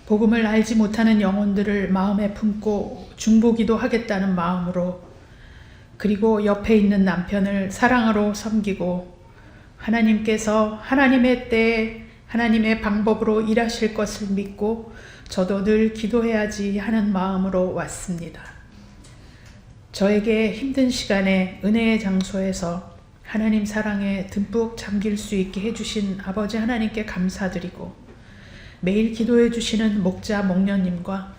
복음을 알지 못하는 영혼들을 마음에 품고 중보기도 하겠다는 마음으로 그리고 옆에 있는 남편을 사랑으로 섬기고 하나님께서 하나님의 때에 하나님의 방법으로 일하실 것을 믿고 저도 늘 기도해야지 하는 마음으로 왔습니다. 저에게 힘든 시간에 은혜의 장소에서 하나님 사랑에 듬뿍 잠길 수 있게 해주신 아버지 하나님께 감사드리고 매일 기도해 주시는 목자 목녀님과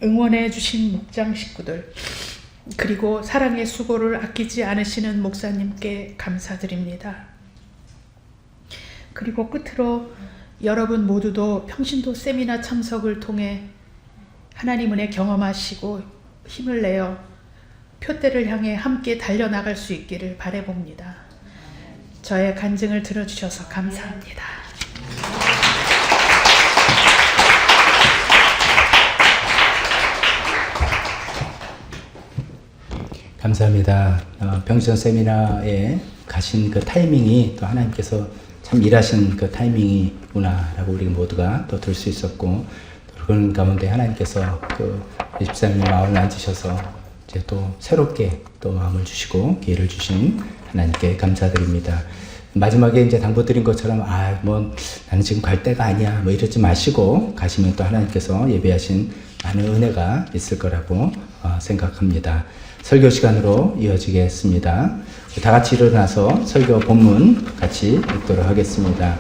응원해 주신 목장 식구들 그리고 사랑의 수고를 아끼지 않으시는 목사님께 감사드립니다. 그리고 끝으로 여러분 모두도 평신도 세미나 참석을 통해 하나님 은혜 경험하시고 힘을 내어 표대를 향해 함께 달려나갈 수 있기를 바라봅니다. 저의 간증을 들어주셔서 감사합니다. 감사합니다. 평신 세미나에 가신 그 타이밍이 또 하나님께서 참 일하신 그 타이밍이구나라고 우리 모두가 또 들 수 있었고 그런 가운데 하나님께서 그 집사님 마음을 만지셔서 이제 또 새롭게 또 마음을 주시고 기회를 주신 하나님께 감사드립니다. 마지막에 이제 당부드린 것처럼 뭐 나는 지금 갈 때가 아니야 뭐 이러지 마시고 가시면 또 하나님께서 예배하신 많은 은혜가 있을 거라고 생각합니다. 설교 시간으로 이어지겠습니다. 다 같이 일어나서 설교 본문 같이 읽도록 하겠습니다.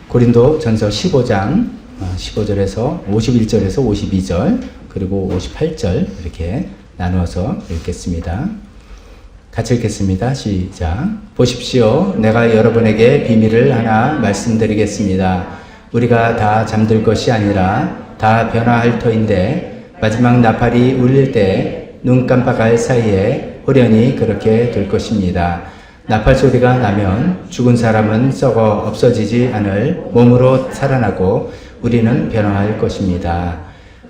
고린도 전서 15장 15절에서 51절에서 52절 그리고 58절 이렇게 나누어서 읽겠습니다. 같이 읽겠습니다. 시작. 보십시오. 내가 여러분에게 비밀을 하나 말씀드리겠습니다. 우리가 다 잠들 것이 아니라 다 변화할 터인데 마지막 나팔이 울릴 때 눈 깜빡할 사이에 호련히 그렇게 될 것입니다. 나팔 소리가 나면 죽은 사람은 썩어 없어지지 않을 몸으로 살아나고 우리는 변화할 것입니다.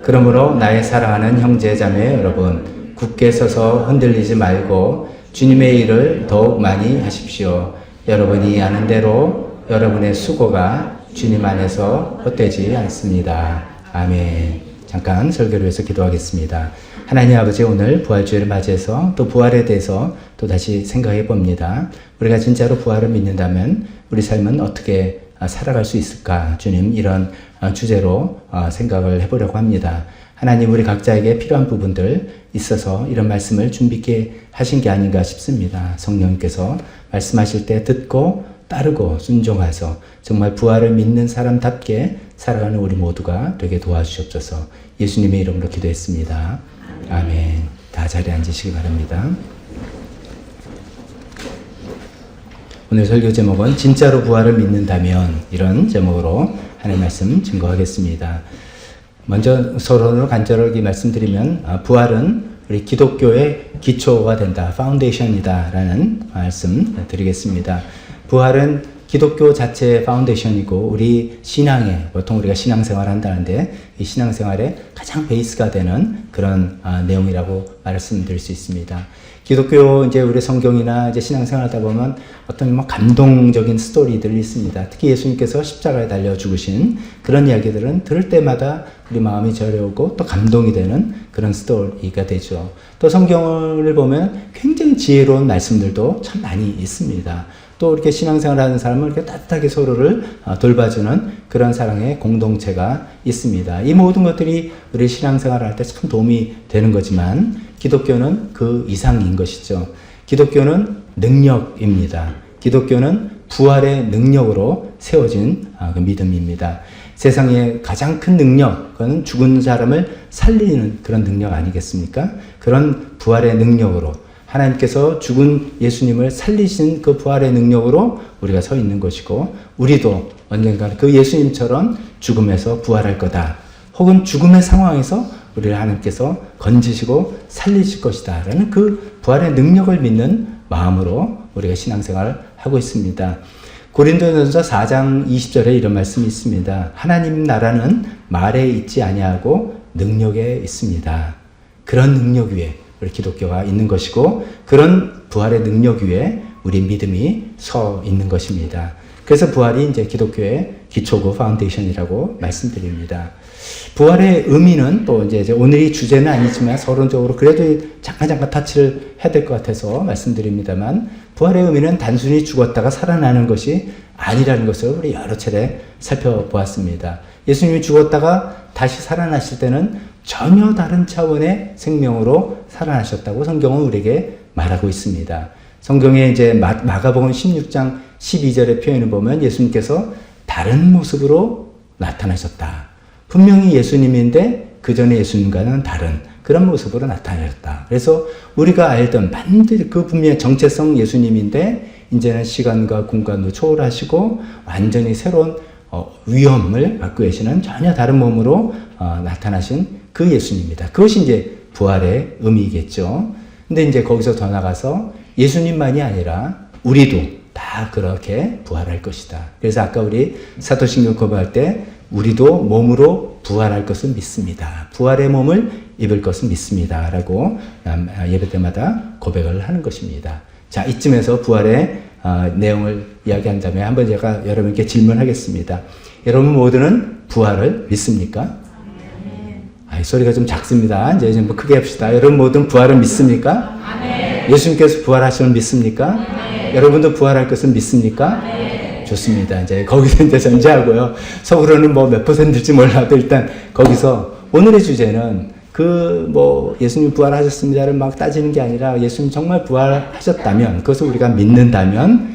그러므로 나의 사랑하는 형제 자매 여러분, 굳게 서서 흔들리지 말고 주님의 일을 더욱 많이 하십시오. 여러분이 아는 대로 여러분의 수고가 주님 안에서 헛되지 않습니다. 아멘. 잠깐 설교를 위해서 기도하겠습니다. 하나님 아버지, 오늘 부활주일을 맞이해서 또 부활에 대해서 또 다시 생각해 봅니다. 우리가 진짜로 부활을 믿는다면 우리 삶은 어떻게 살아갈 수 있을까? 주님, 이런 주제로 생각을 해보려고 합니다. 하나님, 우리 각자에게 필요한 부분들 있어서 이런 말씀을 준비 있게 하신 게 아닌가 싶습니다. 성령님께서 말씀하실 때 듣고 따르고 순종해서 정말 부활을 믿는 사람답게 살아가는 우리 모두가 되게 도와주시옵소서. 예수님의 이름으로 기도했습니다. 아멘. 다 자리에 앉으시기 바랍니다. 오늘 설교 제목은 진짜로 부활을 믿는다면, 이런 제목으로 하나님의 말씀 증거하겠습니다. 먼저 서론으로 간절하게 말씀드리면 부활은 우리 기독교의 기초가 된다, 파운데이션이다 라는 말씀 드리겠습니다. 부활은 기독교 자체의 파운데이션이고 우리 신앙에, 보통 우리가 신앙생활을 한다는데 이 신앙생활의 가장 베이스가 되는 그런 내용이라고 말씀드릴 수 있습니다. 기독교 이제 우리 성경이나 이제 신앙생활 하다 보면 어떤 뭐 감동적인 스토리들이 있습니다. 특히 예수님께서 십자가에 달려 죽으신 그런 이야기들은 들을 때마다 우리 마음이 저려오고 또 감동이 되는 그런 스토리가 되죠. 또 성경을 보면 굉장히 지혜로운 말씀들도 참 많이 있습니다. 또 이렇게 신앙생활 하는 사람은 이렇게 따뜻하게 서로를 돌봐주는 그런 사랑의 공동체가 있습니다. 이 모든 것들이 우리 신앙생활 할 때 참 도움이 되는 거지만 기독교는 그 이상인 것이죠. 기독교는 능력입니다. 기독교는 부활의 능력으로 세워진 그 믿음입니다. 세상의 가장 큰 능력, 그건 죽은 사람을 살리는 그런 능력 아니겠습니까? 그런 부활의 능력으로 하나님께서 죽은 예수님을 살리신 그 부활의 능력으로 우리가 서 있는 것이고, 우리도 언젠가 그 예수님처럼 죽음에서 부활할 거다. 혹은 죽음의 상황에서 우리를 하나님께서 건지시고 살리실 것이다 라는 그 부활의 능력을 믿는 마음으로 우리가 신앙생활을 하고 있습니다. 고린도전서 4장 20절에 이런 말씀이 있습니다. 하나님 나라는 말에 있지 아니하고 능력에 있습니다. 그런 능력 위에 우리 기독교가 있는 것이고, 그런 부활의 능력 위에 우리 믿음이 서 있는 것입니다. 그래서 부활이 이제 기독교의 기초고 파운데이션이라고 말씀드립니다. 부활의 의미는 또 이제 오늘이 주제는 아니지만 서론적으로 그래도 잠깐 터치를 해야 될 것 같아서 말씀드립니다만, 부활의 의미는 단순히 죽었다가 살아나는 것이 아니라는 것을 우리 여러 차례 살펴보았습니다. 예수님이 죽었다가 다시 살아나실 때는 전혀 다른 차원의 생명으로 살아나셨다고 성경은 우리에게 말하고 있습니다. 성경에 이제 마가복음 16장 12절의 표현을 보면 예수님께서 다른 모습으로 나타나셨다. 분명히 예수님인데 그 전에 예수님과는 다른 그런 모습으로 나타나셨다. 그래서 우리가 알던 반드시 그 분명히 정체성 예수님인데 이제는 시간과 공간도 초월하시고 완전히 새로운 위엄을 갖고 계시는 전혀 다른 몸으로 나타나신 그 예수님입니다. 그것이 이제 부활의 의미겠죠. 근데 이제 거기서 더 나가서 예수님만이 아니라 우리도 다 그렇게 부활할 것이다. 그래서 아까 우리 사도신경 고백할 때 우리도 몸으로 부활할 것을 믿습니다. 부활의 몸을 입을 것을 믿습니다. 라고 예배 때마다 고백을 하는 것입니다. 자, 이쯤에서 부활의 내용을 이야기한 다음에 한번 제가 여러분께 질문하겠습니다. 여러분 모두는 부활을 믿습니까? 소리가 좀 작습니다. 이제 좀 크게 합시다. 여러분 모두는 부활을 믿습니까? 아멘. 예수님께서 부활하시는 믿습니까? 아멘. 여러분도 부활할 것은 믿습니까? 아멘. 좋습니다. 이제 거기서 이제 전제하고요. 속으로는 뭐 몇 %일지 몰라도 일단 거기서 오늘의 주제는 예수님 부활하셨습니다를 막 따지는 게 아니라 예수님 정말 부활하셨다면, 그것을 우리가 믿는다면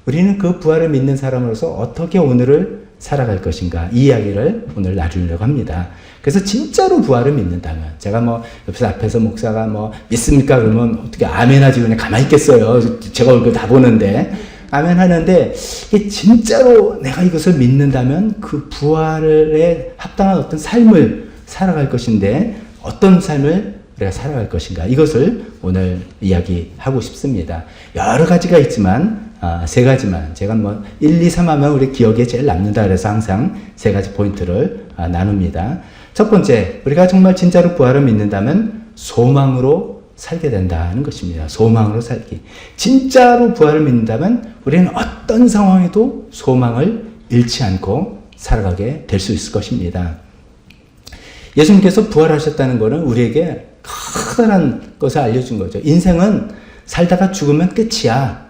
우리는 그 부활을 믿는 사람으로서 어떻게 오늘을 살아갈 것인가, 이 이야기를 오늘 나누려고 합니다. 그래서 진짜로 부활을 믿는다면, 제가 뭐 옆에서 앞에서 목사가 뭐 믿습니까? 그러면 어떻게 아멘 하지 그냥 가만히 있겠어요. 제가 얼굴 다 보는데 아멘 하는데, 이게 진짜로 내가 이것을 믿는다면 그 부활에 합당한 어떤 삶을 살아갈 것인데, 어떤 삶을 우리가 살아갈 것인가, 이것을 오늘 이야기하고 싶습니다. 여러 가지가 있지만 세 가지만 제가 뭐 1, 2, 3 하면 우리 기억에 제일 남는다 그래서 항상 세 가지 포인트를 나눕니다. 첫 번째, 우리가 정말 진짜로 부활을 믿는다면 소망으로 살게 된다는 것입니다. 소망으로 살기. 진짜로 부활을 믿는다면 우리는 어떤 상황에도 소망을 잃지 않고 살아가게 될 수 있을 것입니다. 예수님께서 부활하셨다는 것은 우리에게 커다란 것을 알려준 거죠. 인생은 살다가 죽으면 끝이야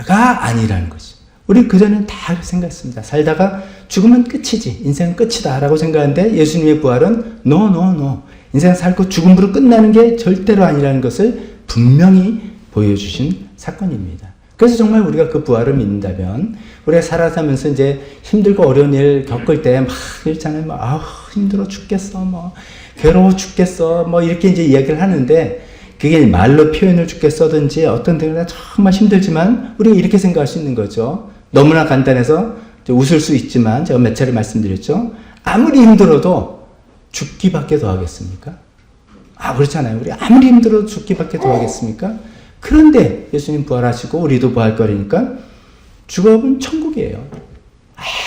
가 아니라는 것이. 우리 그전엔 다 생각했습니다. 살다가 죽으면 끝이지, 인생은 끝이다 라고 생각하는데, 예수님의 부활은 no. 인생 살고 죽음으로 끝나는 게 절대로 아니라는 것을 분명히 보여주신 사건입니다. 그래서 정말 우리가 그 부활을 믿는다면, 우리가 살아가면서 이제 힘들고 어려운 일 겪을 때 막 있잖아요. 막 힘들어 죽겠어, 뭐 괴로워 죽겠어, 뭐 이렇게 이제 이야기를 하는데, 그게 말로 표현을 죽게 써든지 어떤 데가 정말 힘들지만 우리가 이렇게 생각할 수 있는 거죠. 너무나 간단해서 웃을 수 있지만, 제가 몇 차례 말씀드렸죠. 아무리 힘들어도 죽기밖에 더 하겠습니까? 그렇잖아요. 우리 아무리 힘들어도 죽기밖에 더 하겠습니까? 그런데 예수님 부활하시고 우리도 부활거리니까 죽음은 천국이에요.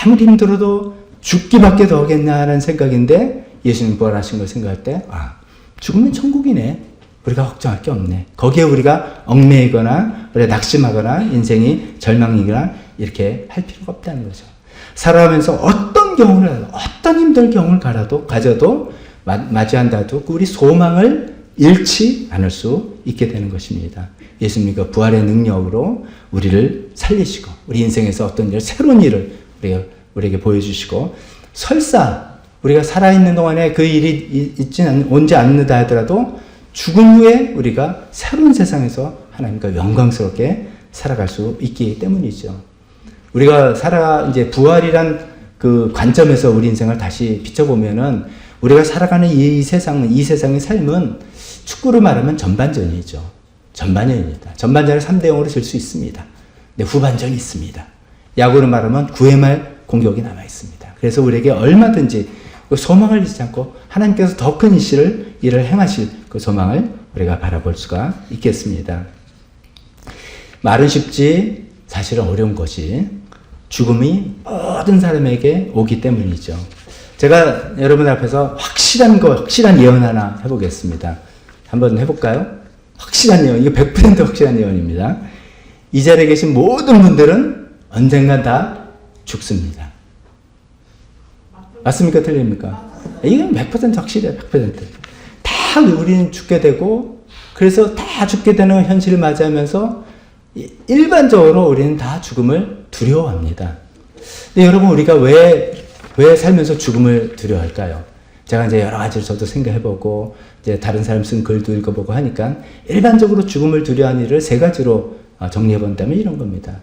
아무리 힘들어도 죽기밖에 더 하겠냐는 생각인데, 예수님 부활하신 걸 생각할 때 죽으면 천국이네. 우리가 걱정할 게 없네. 거기에 우리가 얽매이거나 우리가 낙심하거나 인생이 절망이거나 이렇게 할 필요가 없다는 거죠. 살아가면서 어떤 경우를, 어떤 힘든 경우를 가져도 맞이한다도 우리 소망을 잃지 않을 수 있게 되는 것입니다. 예수님과 부활의 능력으로 우리를 살리시고, 우리 인생에서 어떤 일, 새로운 일을 우리에게 보여주시고, 설사 우리가 살아있는 동안에 그 일이 오지 않는다 하더라도 죽은 후에 우리가 새로운 세상에서 하나님과 영광스럽게 살아갈 수 있기 때문이죠. 우리가 이제 부활이란 그 관점에서 우리 인생을 다시 비춰보면은, 우리가 살아가는 이 세상의 삶은 축구로 말하면 전반전이죠. 전반전입니다. 전반전을 3대 0으로 질 수 있습니다. 근데 후반전이 있습니다. 야구로 말하면 9회 말 공격이 남아 있습니다. 그래서 우리에게 얼마든지 소망을 잃지 않고 하나님께서 더 큰 일을 행하실 그 소망을 우리가 바라볼 수가 있겠습니다. 말은 쉽지 사실은 어려운 것이 죽음이 모든 사람에게 오기 때문이죠. 제가 여러분 앞에서 확실한 예언 하나 해보겠습니다. 한번 해볼까요? 확실한 예언, 이거 100% 확실한 예언입니다. 이 자리에 계신 모든 분들은 언젠간 다 죽습니다. 맞습니까? 틀립니까? 이건 100% 확실해요. 100%. 다 우리는 죽게 되고, 그래서 다 죽게 되는 현실을 맞이하면서 일반적으로 우리는 다 죽음을 두려워합니다. 근데 여러분, 우리가 왜 살면서 죽음을 두려워할까요? 제가 이제 여러 가지를 저도 생각해보고, 이제 다른 사람 쓴 글도 읽어보고 하니까, 일반적으로 죽음을 두려워하는 일을 세 가지로 정리해본다면 이런 겁니다.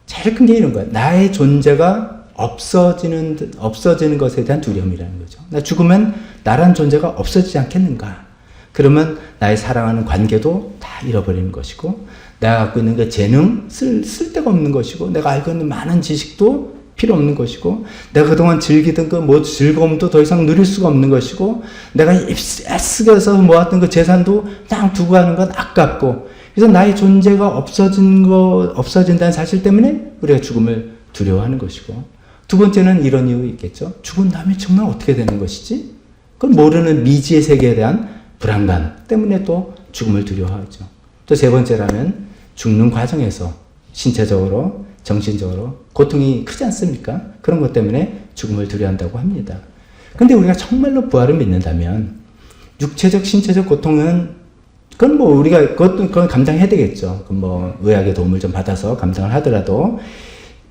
제일 큰 게 이런 거예요. 나의 존재가 없어지는 것에 대한 두려움이라는 거죠. 나 죽으면 나란 존재가 없어지지 않겠는가? 그러면 나의 사랑하는 관계도 다 잃어버리는 것이고, 내가 갖고 있는 그 재능, 쓸데가 없는 것이고, 내가 알고 있는 많은 지식도 필요 없는 것이고, 내가 그동안 즐기던 그 즐거움도 더 이상 누릴 수가 없는 것이고, 내가 애쓰게서 모았던 그 재산도 그냥 두고 가는 건 아깝고, 그래서 나의 존재가 없어진다는 사실 때문에 우리가 죽음을 두려워하는 것이고, 두 번째는 이런 이유 있겠죠. 죽은 다음에 정말 어떻게 되는 것이지? 그걸 모르는 미지의 세계에 대한 불안감 때문에 또 죽음을 두려워하죠. 또 세 번째라면 죽는 과정에서 신체적으로, 정신적으로 고통이 크지 않습니까? 그런 것 때문에 죽음을 두려워한다고 합니다. 근데 우리가 정말로 부활을 믿는다면 육체적, 신체적 고통은 그건 감당해야 되겠죠. 의학의 도움을 좀 받아서 감당을 하더라도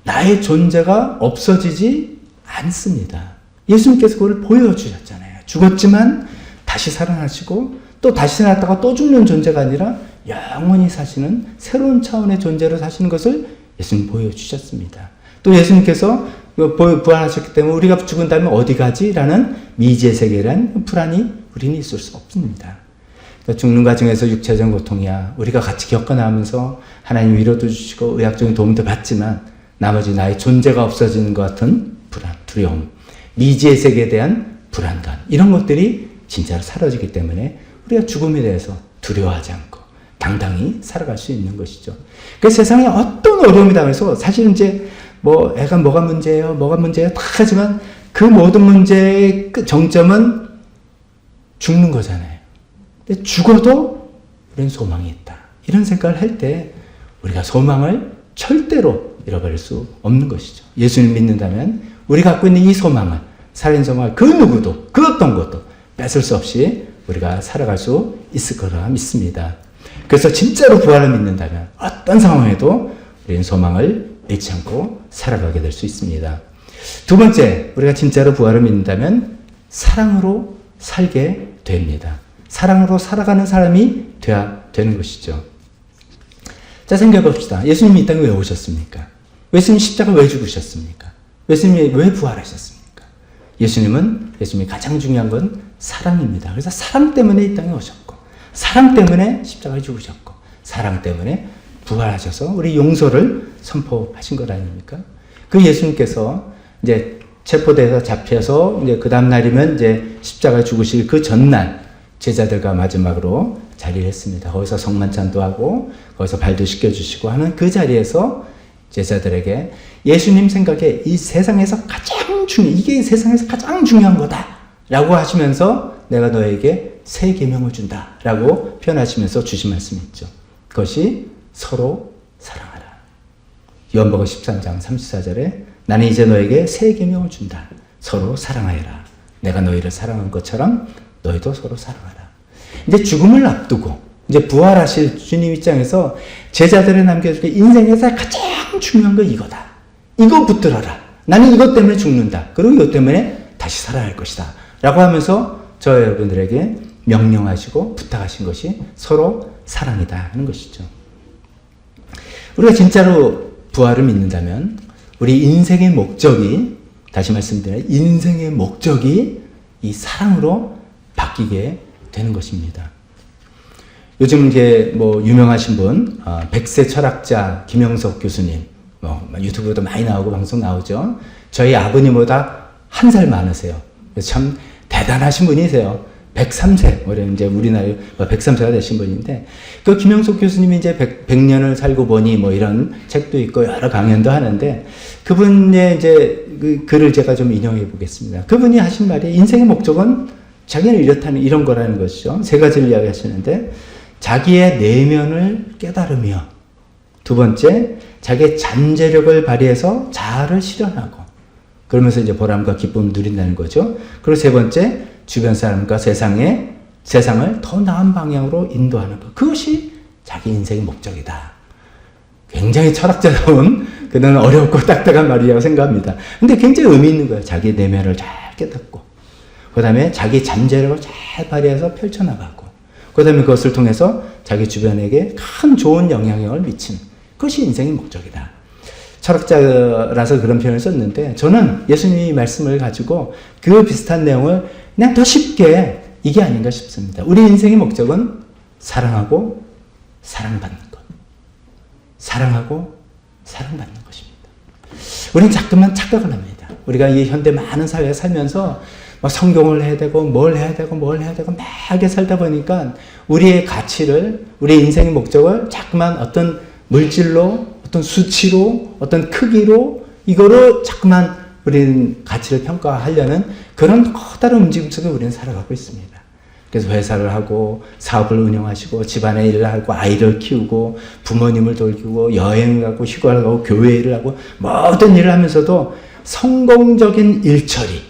나의 존재가 없어지지 않습니다. 예수님께서 그걸 보여주셨잖아요. 죽었지만 다시 살아나시고, 또 다시 살았다가 또 죽는 존재가 아니라 영원히 사시는 새로운 차원의 존재로 사시는 것을 예수님 보여주셨습니다. 또 예수님께서 부활하셨기 때문에 우리가 죽은 다음에 어디 가지? 라는 미지의 세계란 불안이 우리는 있을 수 없습니다. 그러니까 죽는 과정에서 육체적인 고통이야 우리가 같이 겪어나가면서 하나님 위로도 주시고 의학적인 도움도 받지만 나머지 나의 존재가 없어지는 것 같은 불안, 두려움, 미지의 세계에 대한 불안감 이런 것들이 진짜로 사라지기 때문에 우리가 죽음에 대해서 두려워하지 않고 당당히 살아갈 수 있는 것이죠. 그 세상에 어떤 어려움이 당해서 사실은 이제 뭐 애가 뭐가 문제예요 다 하지만 그 모든 문제의 정점은 죽는 거잖아요. 근데 죽어도 우리는 소망이 있다. 이런 생각을 할 때 우리가 소망을 절대로 잃어버릴 수 없는 것이죠. 예수님 믿는다면 우리 갖고 있는 이 소망을 살인 소망을 그 누구도 그 어떤 것도 뺏을 수 없이 우리가 살아갈 수 있을 거라 믿습니다. 그래서 진짜로 부활을 믿는다면 어떤 상황에도 우리는 소망을 잃지 않고 살아가게 될 수 있습니다. 두 번째, 우리가 진짜로 부활을 믿는다면 사랑으로 살게 됩니다. 사랑으로 살아가는 사람이 되어야 되는 것이죠. 자, 생각해봅시다. 예수님이 이 땅에 왜 오셨습니까? 예수님이 십자가 왜 죽으셨습니까? 예수님이 왜 부활하셨습니까? 예수님이 가장 중요한 건 사랑입니다. 그래서 사랑 때문에 이 땅에 오셨고, 사랑 때문에 십자가에 죽으셨고, 사랑 때문에 부활하셔서 우리 용서를 선포하신 것 아닙니까? 그 예수님께서 이제 체포돼서 잡혀서 이제 그 다음 날이면 이제 십자가에 죽으실 그 전날 제자들과 마지막으로 자리를 했습니다. 거기서 성만찬도 하고 거기서 발도 씻겨주시고 하는 그 자리에서 제자들에게 예수님 생각에 이 세상에서 이게 세상에서 가장 중요한 거다 라고 하시면서 내가 너에게 새 계명을 준다 라고 표현하시면서 주신 말씀이 있죠. 그것이 서로 사랑하라. 요한복음 13장 34절에 나는 이제 너에게 새 계명을 준다. 서로 사랑하여라. 내가 너희를 사랑한 것처럼 너희도 서로 사랑하라. 이제 죽음을 앞두고 이제 부활하실 주님 입장에서 제자들에 남겨줄게 인생에서 가장 중요한 건 이거다. 이거 붙들어라. 나는 이것 때문에 죽는다. 그리고 이것 때문에 다시 살아날 것이다. 라고 하면서 저 여러분들에게 명령하시고 부탁하신 것이 서로 사랑이다 하는 것이죠. 우리가 진짜로 부활을 믿는다면 우리 인생의 목적이, 다시 말씀드려요, 인생의 목적이 이 사랑으로 바뀌게 되는 것입니다. 요즘 이제 뭐 유명하신 분, 백세 철학자 김영석 교수님, 유튜브도 많이 나오고 방송 나오죠. 저희 아버님보다 한 살 많으세요. 그래서 참 대단하신 분이세요. 103세, 이제 우리나라 103세가 되신 분인데, 그 김영석 교수님이 이제 100년을 살고 보니 뭐 이런 책도 있고 여러 강연도 하는데, 그분의 이제 그 글을 제가 좀 인용해 보겠습니다. 그분이 하신 말이 인생의 목적은 자기는 이렇다는 이런 거라는 것이죠. 세 가지를 이야기하시는데, 자기의 내면을 깨달으며, 두 번째, 자기의 잠재력을 발휘해서 자아를 실현하고, 그러면서 이제 보람과 기쁨을 누린다는 거죠. 그리고 세 번째, 주변 사람과 세상을 더 나은 방향으로 인도하는 것. 그것이 자기 인생의 목적이다. 굉장히 철학자다운, 그는 어렵고 딱딱한 말이라고 생각합니다. 근데 굉장히 의미 있는 거예요. 자기 내면을 잘 깨닫고, 그 다음에 자기 잠재력을 잘 발휘해서 펼쳐나가고, 그 다음에 그것을 통해서 자기 주변에게 큰 좋은 영향력을 미치는, 그것이 인생의 목적이다. 철학자라서 그런 표현을 썼는데, 저는 예수님의 말씀을 가지고 그 비슷한 내용을 그냥 더 쉽게 이게 아닌가 싶습니다. 우리 인생의 목적은 사랑하고 사랑받는 것. 사랑하고 사랑받는 것입니다. 우리는 자꾸만 착각을 합니다. 우리가 이 현대 많은 사회에 살면서 막 성경을 해야 되고 뭘 해야 되고 막 이렇게 살다 보니까 우리의 가치를, 우리 인생의 목적을 자꾸만 어떤 물질로, 어떤 수치로, 어떤 크기로 이거로 자꾸만 우리는 가치를 평가하려는 그런 커다란 움직임 속에 우리는 살아가고 있습니다. 그래서 회사를 하고 사업을 운영하시고 집안의 일을 하고 아이를 키우고 부모님을 돌보고 여행을 가고 휴가를 가고 교회 일을 하고 모든 일을 하면서도 성공적인 일처리,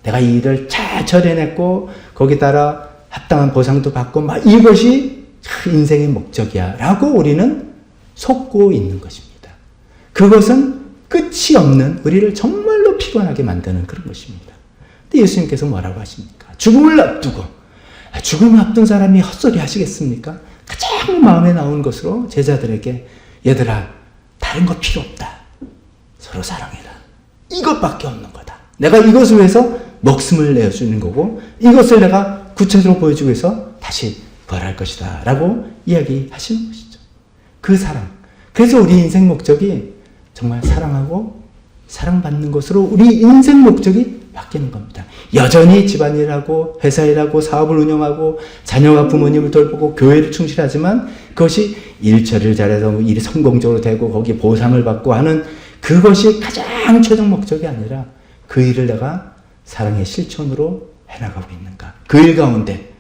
내가 이 일을 잘 처리해냈고 거기에 따라 합당한 보상도 받고 막 이것이 인생의 목적이야 라고 우리는 속고 있는 것입니다. 그것은 끝이 없는 우리를 정말로 피곤하게 만드는 그런 것입니다. 근데 예수님께서 뭐라고 하십니까? 죽음을 앞두고, 죽음을 앞둔 사람이 헛소리 하시겠습니까? 가장 마음에 나온 것으로 제자들에게 얘들아 다른 거 필요 없다. 서로 사랑해라. 이것밖에 없는 거다. 내가 이것을 위해서 목숨을 내어주는 거고 이것을 내가 구체적으로 보여주기 위해서 다시 부활할 것이다 라고 이야기하시는 것이죠. 그 사랑. 그래서 우리 인생 목적이 정말 사랑하고 사랑받는 것으로 우리 인생 목적이 바뀌는 겁니다. 여전히 집안일하고 회사일하고 사업을 운영하고 자녀와 부모님을 돌보고 교회를 충실하지만 그것이 일 처리를 잘해서 일이 성공적으로 되고 거기에 보상을 받고 하는 그것이 가장 최종 목적이 아니라 그 일을 내가 사랑의 실천으로 해나가고 있는가. 그 일 가운데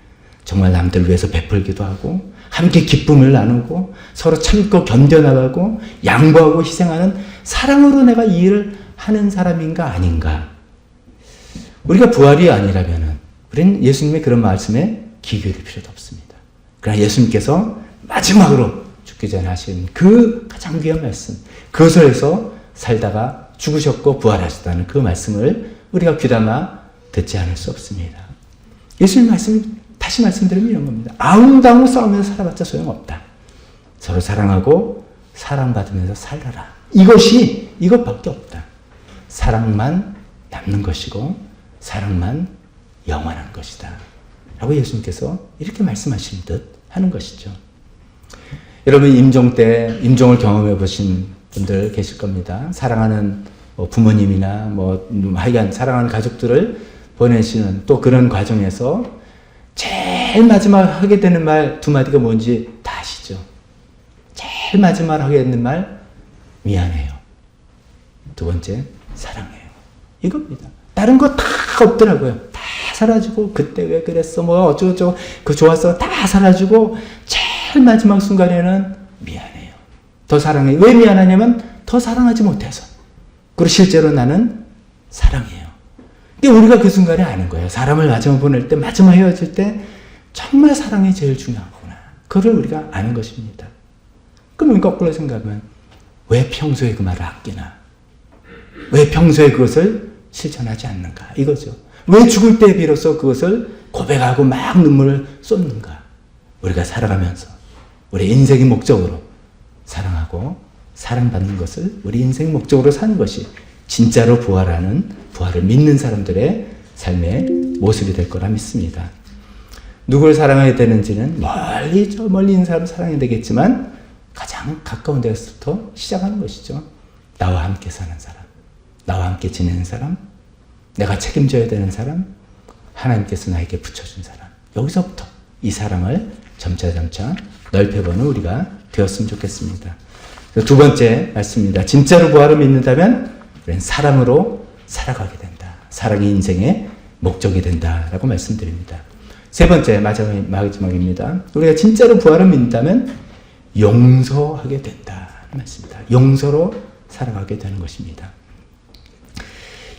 정말 남들 위해서 베풀기도 하고 함께 기쁨을 나누고 서로 참고 견뎌나가고 양보하고 희생하는 사랑으로 내가 이 일을 하는 사람인가 아닌가. 우리가 부활이 아니라면 우리는 예수님의 그런 말씀에 기교될 필요도 없습니다. 그러나 예수님께서 마지막으로 죽기 전에 하신 그 가장 귀한 말씀, 그것을 해서 살다가 죽으셨고 부활하셨다는 그 말씀을 우리가 귀담아 듣지 않을 수 없습니다. 예수님 말씀, 다시 말씀드리면 이런 겁니다. 아웅다웅 싸우면서 살아봤자 소용없다. 서로 사랑하고 사랑받으면서 살아라. 이것밖에 없다. 사랑만 남는 것이고 사랑만 영원한 것이다 라고 예수님께서 이렇게 말씀하신 듯 하는 것이죠. 여러분 임종을 경험해 보신 분들 계실 겁니다. 사랑하는 부모님이나 하여간 사랑하는 가족들을 보내시는 또 그런 과정에서 제일 마지막 하게 되는 말 두 마디가 뭔지 다 아시죠? 제일 마지막 하게 되는 말 미안해요. 두 번째 사랑해요. 이겁니다. 다른 거 다 없더라고요. 다 사라지고 그때 왜 그랬어 어쩌고저쩌고 그 좋았어 다 사라지고 제일 마지막 순간에는 미안해요. 더 사랑해요. 왜 미안하냐면 더 사랑하지 못해서. 그리고 실제로 나는 사랑해요. 우리가 그 순간에 아는 거예요. 사람을 마지막 보낼 때 마지막 헤어질 때 정말 사랑이 제일 중요하구나. 그걸 우리가 아는 것입니다. 그럼 거꾸로 생각하면 왜 평소에 그 말을 아끼나? 왜 평소에 그것을 실천하지 않는가? 이거죠. 왜 죽을 때 비로소 그것을 고백하고 막 눈물을 쏟는가? 우리가 살아가면서 우리 인생의 목적으로 사랑하고 사랑받는 것을 우리 인생 목적으로 사는 것이 진짜로 부활을 믿는 사람들의 삶의 모습이 될 거라 믿습니다. 누구를 사랑해야 되는지는 멀리 있는 사람을 사랑해야 되겠지만 가장 가까운 데서부터 시작하는 것이죠. 나와 함께 사는 사람, 나와 함께 지내는 사람, 내가 책임져야 되는 사람, 하나님께서 나에게 붙여준 사람. 여기서부터 이 사랑을 점차 넓혀보는 우리가 되었으면 좋겠습니다. 두 번째 말씀입니다. 진짜로 부활을 믿는다면 우리는 사랑으로 살아가게 된다. 사랑이 인생의 목적이 된다라고 말씀드립니다. 세 번째 마지막입니다. 우리가 진짜로 부활을 믿는다면 용서하게 된다는 말씀입니다. 용서로 살아가게 되는 것입니다.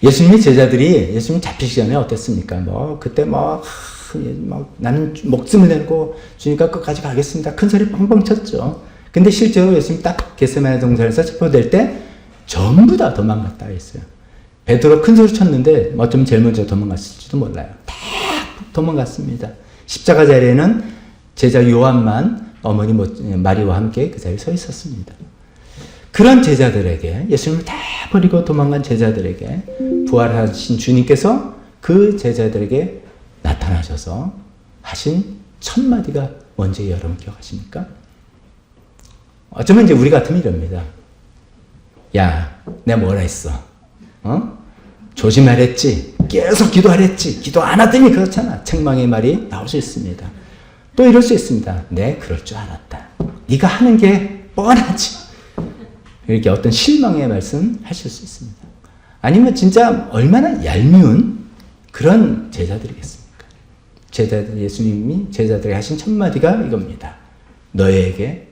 예수님의 제자들이 예수님 잡히시기 전에 어땠습니까? 그때 나는 목숨을 내고 주니까 끝까지 가겠습니다. 큰 소리 뻥뻥 쳤죠. 근데 실제로 예수님 딱 겟세마네 동산에서 체포될 때 전부 다 도망갔다 했어요. 베드로 큰 소리 쳤는데 어쩌면 제일 먼저 도망갔을지도 몰라요. 다 도망갔습니다. 십자가 자리에는 제자 요한만 어머니 마리와 함께 그 자리에 서 있었습니다. 그런 제자들에게 예수님을 다 버리고 도망간 제자들에게 부활하신 주님께서 그 제자들에게 나타나셔서 하신 첫 마디가 뭔지 여러분 기억하십니까? 어쩌면 이제 우리 같으면 이럽니다. 야, 내가 뭐라 했어? 조심하랬지. 계속 기도하랬지. 기도 안 하더니 그렇잖아. 책망의 말이 나올 수 있습니다. 또 이럴 수 있습니다. 네, 그럴 줄 알았다. 네가 하는 게 뻔하지. 이렇게 어떤 실망의 말씀 하실 수 있습니다. 아니면 진짜 얼마나 얄미운 그런 제자들이겠습니까? 예수님이 제자들에게 하신 첫 마디가 이겁니다. 너에게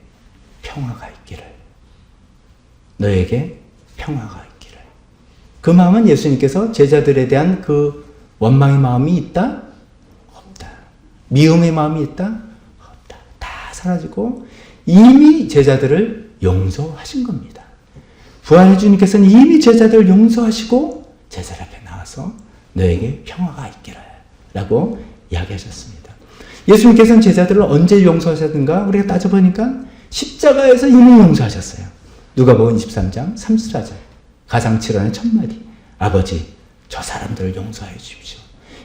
평화가 있기를. 너에게 평화가 있기를. 그 마음은 예수님께서 제자들에 대한 그 원망의 마음이 있다? 없다. 미움의 마음이 있다? 없다. 다 사라지고 이미 제자들을 용서하신 겁니다. 부활의 주님께서는 이미 제자들을 용서하시고 제자들 앞에 나와서 너에게 평화가 있기를 라고 이야기하셨습니다. 예수님께서는 제자들을 언제 용서하셨는가? 우리가 따져보니까 십자가에서 이미 용서하셨어요. 누가복음 23장 34절 가장 7원의 첫 마디. 아버지, 저 사람들을 용서해 주십시오.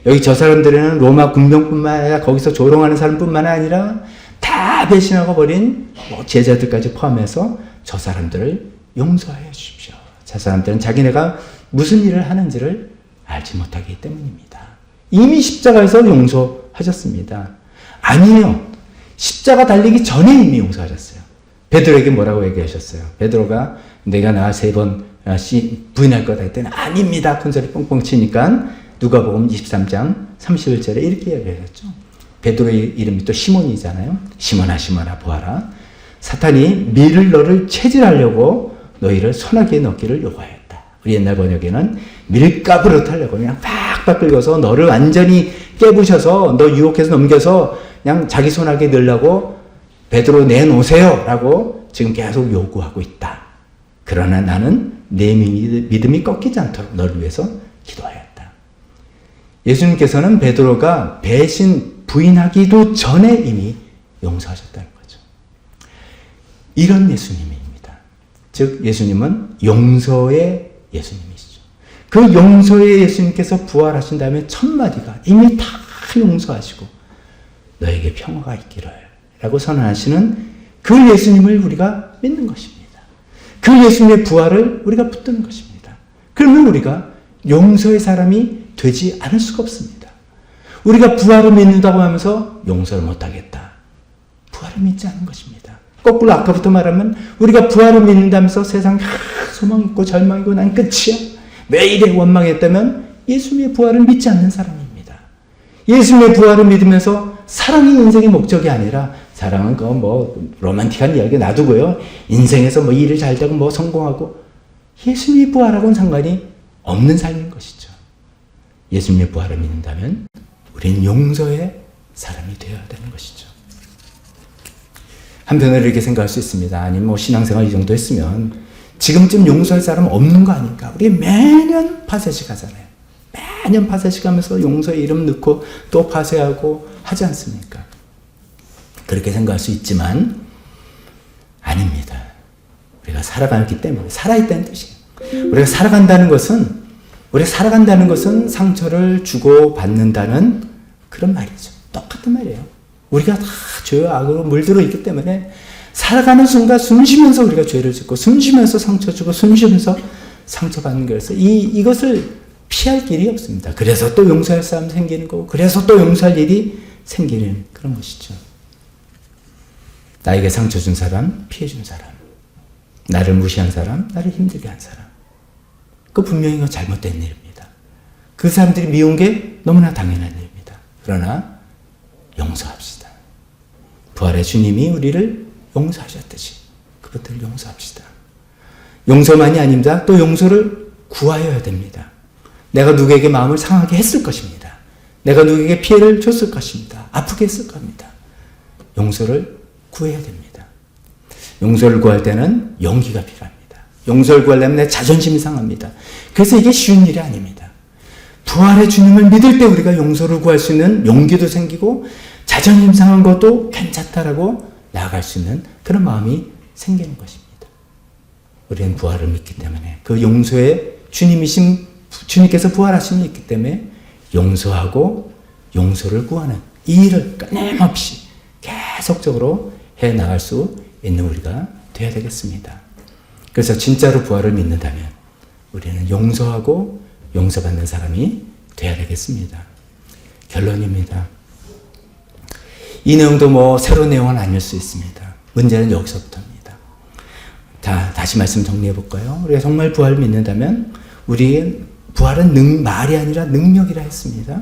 여기 저 사람들은 로마 군병뿐만 아니라 거기서 조롱하는 사람뿐만 아니라 다 배신하고 버린 제자들까지 포함해서 저 사람들을 용서해 주십시오. 저 사람들은 자기네가 무슨 일을 하는지를 알지 못하기 때문입니다. 이미 십자가에서 용서하셨습니다. 아니에요. 십자가 달리기 전에 이미 용서하셨어요. 베드로에게 뭐라고 얘기하셨어요? 베드로가 내가 나 3번 부인할 거다 했더니 아닙니다. 큰소리 뻥뻥 치니까 누가복음 23장 31절에 이렇게 얘기하셨죠. 베드로의 이름이 또 시몬이잖아요. 시몬아 시몬아 보아라. 사탄이 밀을 너를 체질하려고 너희를 소나기에 넣기를 요구하였다. 우리 옛날 번역에는 밀가부로 타려고 그냥 팍팍 긁어서 너를 완전히 깨부셔서 너 유혹해서 넘겨서 그냥 자기 소나기에 넣으려고 베드로 내놓으세요 라고 지금 계속 요구하고 있다. 그러나 나는 내 믿음이 꺾이지 않도록 너를 위해서 기도하였다. 예수님께서는 베드로가 배신 부인하기도 전에 이미 용서하셨다는 거죠. 이런 예수님입니다. 즉 예수님은 용서의 예수님이시죠. 그 용서의 예수님께서 부활하신 다음에 첫 마디가 이미 다 용서하시고 너에게 평화가 있기를 라고 선언하시는 그 예수님을 우리가 믿는 것입니다. 그 예수님의 부활을 우리가 붙드는 것입니다. 그러면 우리가 용서의 사람이 되지 않을 수가 없습니다. 우리가 부활을 믿는다고 하면서 용서를 못하겠다. 부활을 믿지 않은 것입니다. 거꾸로 아까부터 말하면 우리가 부활을 믿는다면서 세상에 소망 있고 절망 있고 난 끝이야. 왜 이래 원망했다면 예수님의 부활을 믿지 않는 사람입니다. 예수님의 부활을 믿으면서 사랑이 인생의 목적이 아니라 사랑은 그 뭐 로man틱한 이야기 놔두고요. 인생에서 뭐 일을 잘 되고 뭐 성공하고 예수님의 부활하고는 상관이 없는 삶인 것이죠. 예수님의 부활을 믿는다면 우리는 용서의 사람이 되어야 되는 것이죠. 한편으로 이렇게 생각할 수 있습니다. 아니 뭐 신앙생활 이 정도 했으면 지금쯤 용서할 사람 없는 거 아닐까? 우리 매년 파쇄식 하잖아요. 매년 파쇄식 하면서 용서의 이름 넣고 또 파쇄하고 하지 않습니까? 그렇게 생각할 수 있지만 아닙니다. 우리가 살아가기 때문에 살아있다는 뜻이에요. 우리가 살아간다는 것은 상처를 주고 받는다는 그런 말이죠. 똑같은 말이에요. 우리가 다 죄와 악으로 물들어 있기 때문에 살아가는 순간 숨 쉬면서 우리가 죄를 짓고 숨 쉬면서 상처 주고 숨 쉬면서 상처받는 거라서 이것을 피할 길이 없습니다. 그래서 또 용서할 사람 생기는 거고 그래서 또 용서할 일이 생기는 그런 것이죠. 나에게 상처 준 사람, 피해 준 사람, 나를 무시한 사람, 나를 힘들게 한 사람, 그 분명히 잘못된 일입니다. 그 사람들이 미운 게 너무나 당연한 일입니다. 그러나 용서합시다. 부활의 주님이 우리를 용서하셨듯이 그것들을 용서합시다. 용서만이 아닙니다. 또 용서를 구하여야 됩니다. 내가 누구에게 마음을 상하게 했을 것입니다. 내가 누구에게 피해를 줬을 것입니다. 아프게 했을 겁니다. 용서를 구해야 됩니다. 용서를 구할 때는 용기가 필요합니다. 용서를 구하려면 내 자존심이 상합니다. 그래서 이게 쉬운 일이 아닙니다. 부활의 주님을 믿을 때 우리가 용서를 구할 수 있는 용기도 생기고 자존심 상한 것도 괜찮다라고 나아갈 수 있는 그런 마음이 생기는 것입니다. 우리는 부활을 믿기 때문에 그 용서의 주님께서 부활하심이 있기 때문에 용서하고 용서를 구하는 이 일을 끊임없이 계속적으로 해 나갈 수 있는 우리가 되어야 되겠습니다. 그래서 진짜로 부활을 믿는다면 우리는 용서하고 용서받는 사람이 되어야 되겠습니다. 결론입니다. 이 내용도 뭐 새로운 내용은 아닐 수 있습니다. 문제는 여기서부터입니다. 자, 다시 말씀 정리해 볼까요? 우리가 정말 부활을 믿는다면 우리의 부활은 말이 아니라 능력이라 했습니다.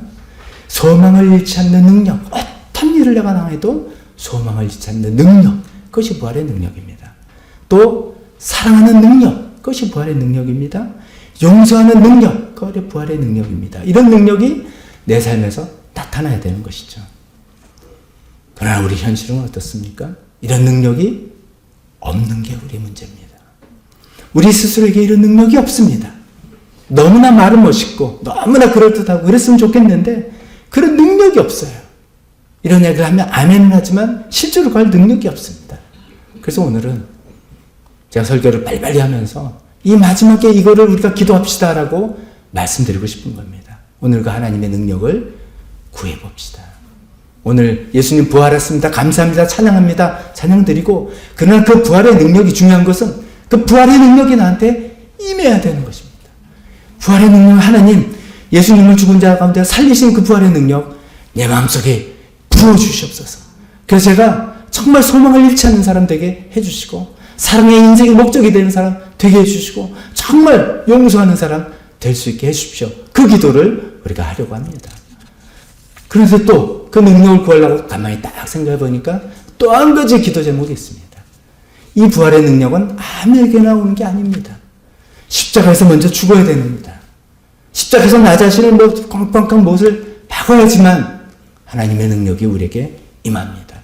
소망을 잃지 않는 능력, 어떤 일을 내가 당해도 소망을 잃지 않는 능력, 그것이 부활의 능력입니다. 또 사랑하는 능력, 그것이 부활의 능력입니다. 용서하는 능력, 그것이 부활의 능력입니다. 이런 능력이 내 삶에서 나타나야 되는 것이죠. 그러나 우리 현실은 어떻습니까? 이런 능력이 없는 게 우리의 문제입니다. 우리 스스로에게 이런 능력이 없습니다. 너무나 말은 멋있고 너무나 그럴듯하고 그랬으면 좋겠는데 그런 능력이 없어요. 이런 얘기를 하면 아멘은 하지만 실제로 갈 능력이 없습니다. 그래서 오늘은 제가 설교를 빨리빨리 하면서 이 마지막에 이거를 우리가 기도합시다라고 말씀드리고 싶은 겁니다. 오늘 그 하나님의 능력을 구해봅시다. 오늘 예수님 부활했습니다. 감사합니다. 찬양합니다. 찬양드리고, 그러나 그 부활의 능력이 중요한 것은 그 부활의 능력이 나한테 임해야 되는 것입니다. 부활의 능력, 하나님 예수님을 죽은 자 가운데 살리신 그 부활의 능력 내 마음속에 부어주시옵소서. 그래서 제가 정말 소망을 잃지 않는 사람 되게 해주시고, 사랑의 인생의 목적이 되는 사람 되게 해주시고, 정말 용서하는 사람 될 수 있게 해주십시오. 그 기도를 우리가 하려고 합니다. 그래서 또 그 능력을 구하려고 가만히 딱 생각해 보니까 또 한 가지 기도 제목이 있습니다. 이 부활의 능력은 아무에게나 오는 게 아닙니다. 십자가에서 먼저 죽어야 됩니다. 십자가에서 나 자신을 꽝꽝꽝 못을 박아야지만 하나님의 능력이 우리에게 임합니다.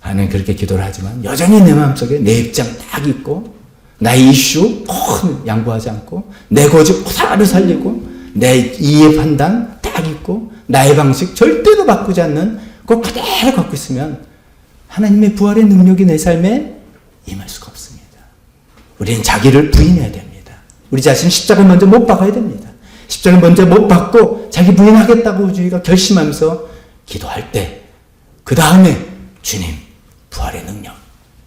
나는 그렇게 기도를 하지만 여전히 내 마음속에 내 입장 딱 있고, 나의 이슈 양보하지 않고, 내 고집 그대로 살리고, 내 이해 판단 딱 있고, 나의 방식 절대로 바꾸지 않는 그 그대로 갖고 있으면 하나님의 부활의 능력이 내 삶에 임할 수가 없습니다. 우리는 자기를 부인해야 됩니다. 우리 자신 십자가 먼저 못 박아야 됩니다. 십자가 먼저 못 박고 자기 부인하겠다고 우리가 결심하면서 기도할 때, 그 다음에 주님 부활의 능력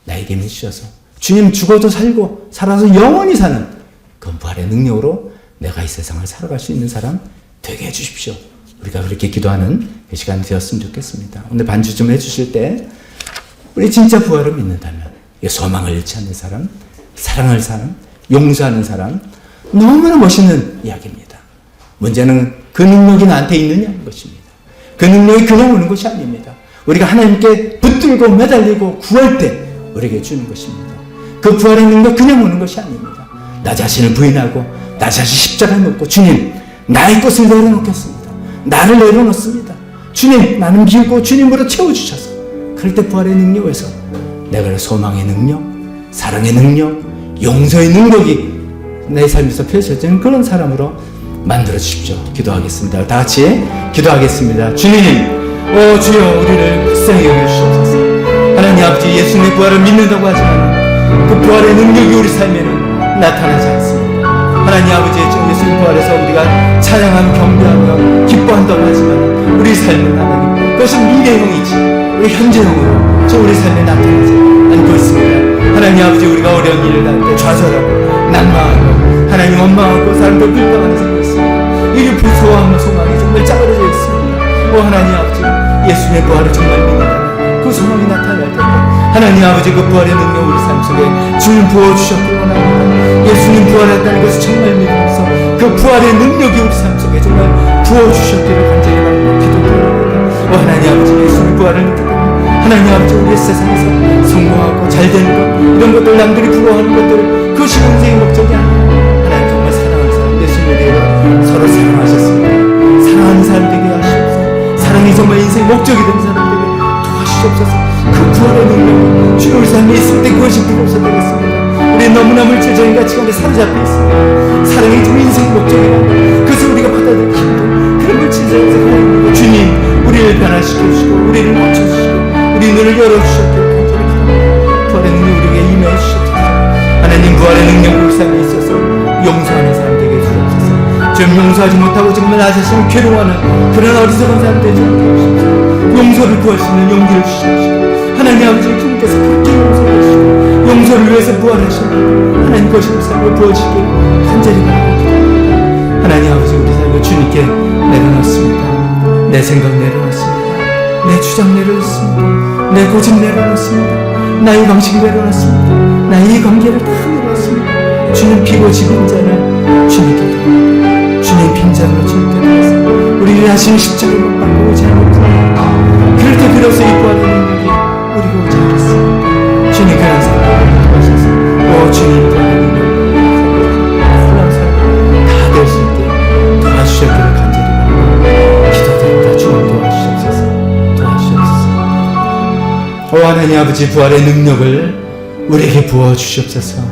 나에게 주셔서 주님 죽어도 살고 살아서 영원히 사는 그 부활의 능력으로 내가 이 세상을 살아갈 수 있는 사람 되게 해주십시오. 우리가 그렇게 기도하는 그 시간 되었으면 좋겠습니다. 오늘 반주 좀 해주실 때 우리 진짜 부활을 믿는다면 소망을 잃지 않는 사람, 사랑할 사람, 용서하는 사람, 너무나 멋있는 이야기입니다. 문제는 그 능력이 나한테 있느냐는 것입니다. 그 능력이 그냥 오는 것이 아닙니다. 우리가 하나님께 붙들고 매달리고 구할 때 우리에게 주는 것입니다. 그 부활의 능력 그냥 오는 것이 아닙니다. 나 자신을 부인하고 나 자신 십자가에 놓고, 주님 나의 것을 내려놓겠습니다. 나를 내려놓습니다. 주님 나는 비우고 주님으로 채워주셔서, 그럴 때 부활의 능력에서 내가 소망의 능력, 사랑의 능력, 용서의 능력이 내 삶에서 펼쳐지는 그런 사람으로 만들어 주십시오. 기도하겠습니다. 다 같이 기도하겠습니다. 주님, 주여 우리를 불쌍히 여겨주시옵소서. 하나님 아버지, 예수님의 부활을 믿는다고 하지만 그 부활의 능력이 우리 삶에는 나타나지 않습니다. 하나님 아버지, 예수님 부활에서 우리가 찬양하며 경배하며 기뻐한다고 하지만 우리 삶은 하나님, 그것은 미래형이지 우리 현재형으로 저 우리 삶에 나타나지 않고 있습니다. 하나님 아버지, 우리가 어려운 일을 할 때 좌절하고 난망하고 하나님 원망하고 사람들 불평하는 생각이 있습니다. 이게 부소함과 소망이 정말 짜그러져 있습니다. 하나님 아버지, 예수님의 부활을 정말 믿는다면 그 소망이 나타날 텐데, 하나님 아버지 그 부활의 능력 우리 삶 속에 주님 부어주셨기 원합니다. 예수님 부활했다는 것을 정말 믿으면서 그 부활의 능력이 우리 삶 속에 정말 부어주셨기를 간절히 바라고 기도드립니다. 하나님 아버지, 예수님 부활을 믿기 때문에 하나님 아버지, 우리 세상에서 성공하고 잘되는 것, 이런 것들, 남들이 부러워하는 것들, 그것이 인생의 목적이 아니에요. 하나님 정말 사랑하는 사람, 예수님에 대해 서로 사랑하셨습니다. 사랑하는 사람 되게 하시옵소서. 사랑이 정말 인생의 목적이 된 사람 되게 도와주시옵소서. 그 부활의 능력, 주님 우리 삶에 있을 때 그것이 비로소 되겠습니다. 우리 너무나 물질적인 가치관에 사로잡혀 있습니다. 사랑이 좀 인생의 목적이라 그것을 우리가 받아들이기 힘든 그런 물질적인 생각입니다. 주님 우리를 변화시켜주시고 우리를 맞춰주시고 우리 눈을 열어주셨기를 간절히 기도합니다. 부활의 능력 우리에게 임해 주시옵소서. 하나님 부활의 능력이 우리 삶에 있어서 용서하는 사람 되게 해주옵소서. 좀 용서하지 못하고 정말 나 자신을 괴로워하는 그런 어리석은 사람 되지 않게 하시옵소서. 용서를 구할 수 있는 용기를 주시옵소서. 하나님 아버지, 주님께서 그렇게 용서를 하시고 용서를 위해서 부활하시고 하나님 것이 우리 삶에 부어지길 간절히 바라고 기도합니다. 하나님 아버지, 우리 삶을 주님께 내려놓습니다. 내 생각 내려놓습니다. 내 주장 내려놓습니다. 내 고집 내려놓습니다. 나의 방식 내려놓습니다. 나의 관계를 다 내려놓습니다. 주님 피고 지은 자는 주님께 드립니다. 주님 빈장으로 주님께 드립니다. 우리를 하신 십자가에 못 박고 오지 않았구나. 그럴 때 비로소 이 부활의 능력이 우리가 오지 않았습니다. 주님 그런 사람을 도와주셔서 주님 부활의 능력을 홀랑 사람 다 될 수 있게 도와주셨기를 간절히 바랍니다. 기도드립니다. 주님 도와주시옵소서. 도와주시옵소서. 하나님 아버지, 부활의 능력을 우리에게 부어주시옵소서.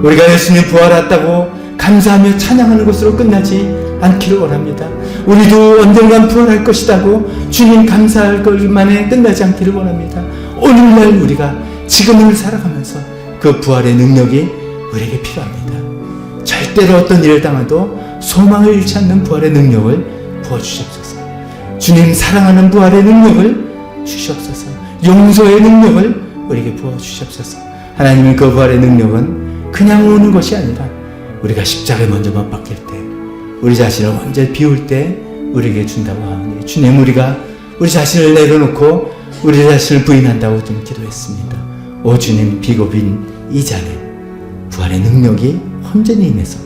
우리가 예수님 부활했다고 감사하며 찬양하는 것으로 끝나지 않기를 원합니다. 우리도 언젠간 부활할 것이라고 주님 감사할 것만에 끝나지 않기를 원합니다. 오늘날 우리가 지금을 살아가면서 그 부활의 능력이 우리에게 필요합니다. 절대로 어떤 일을 당해도 소망을 잃지 않는 부활의 능력을 부어주시옵소서. 주님 사랑하는 부활의 능력을 주시옵소서. 용서의 능력을 우리에게 부어주시옵소서. 하나님은 그 부활의 능력은 그냥 오는 것이 아니라 우리가 십자가에 먼저 못 박힐 때, 우리 자신을 먼저 비울 때 우리에게 준다고 하오니, 주님, 우리가 우리 자신을 내려놓고 우리 자신을 부인한다고 좀 기도했습니다. 오 주님, 비겁인 이 자는 부활의 능력이 온전히 임해서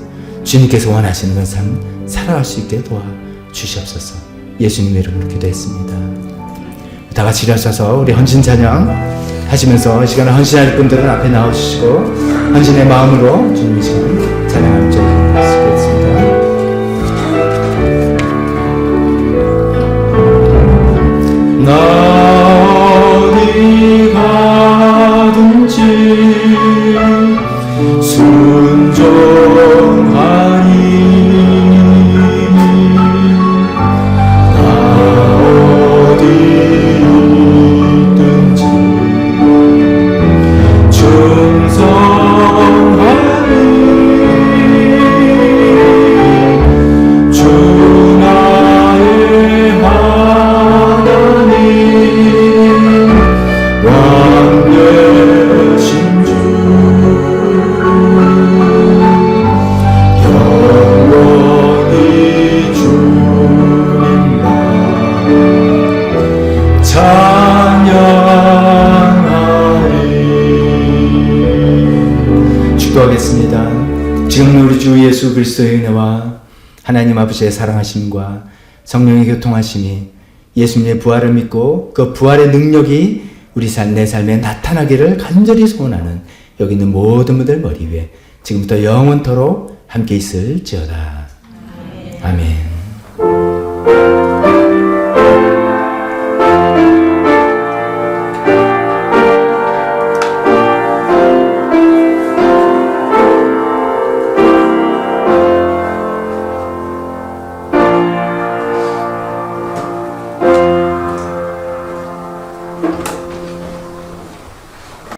주님께서 원하시는 그 삶 살아갈 수 있게 도와주시옵소서. 예수님의 이름으로 기도했습니다. 다 같이 일어서서 우리 헌신 찬양 하시면서 이 시간에 헌신할 분들은 앞에 나와주시고 헌신의 마음으로 주님 이 시간 찬양하며 기도하겠습니다. 나 어디 가든지 순종하니 나 어디 있든지 충성하니 주 나의 하나님 왕 되신 주 영원히 주님만 찬양하리. 축도하겠습니다. 지금 우리 주 예수 그리스도의 은혜와 하나님 아버지의 사랑하심과 성령의 교통하심이 예수님의 부활을 믿고 그 부활의 능력이 우리 내 삶에 나타나기를 간절히 소원하는 여기 있는 모든 분들 머리 위에 지금부터 영원토록 함께 있을지어다. 아멘.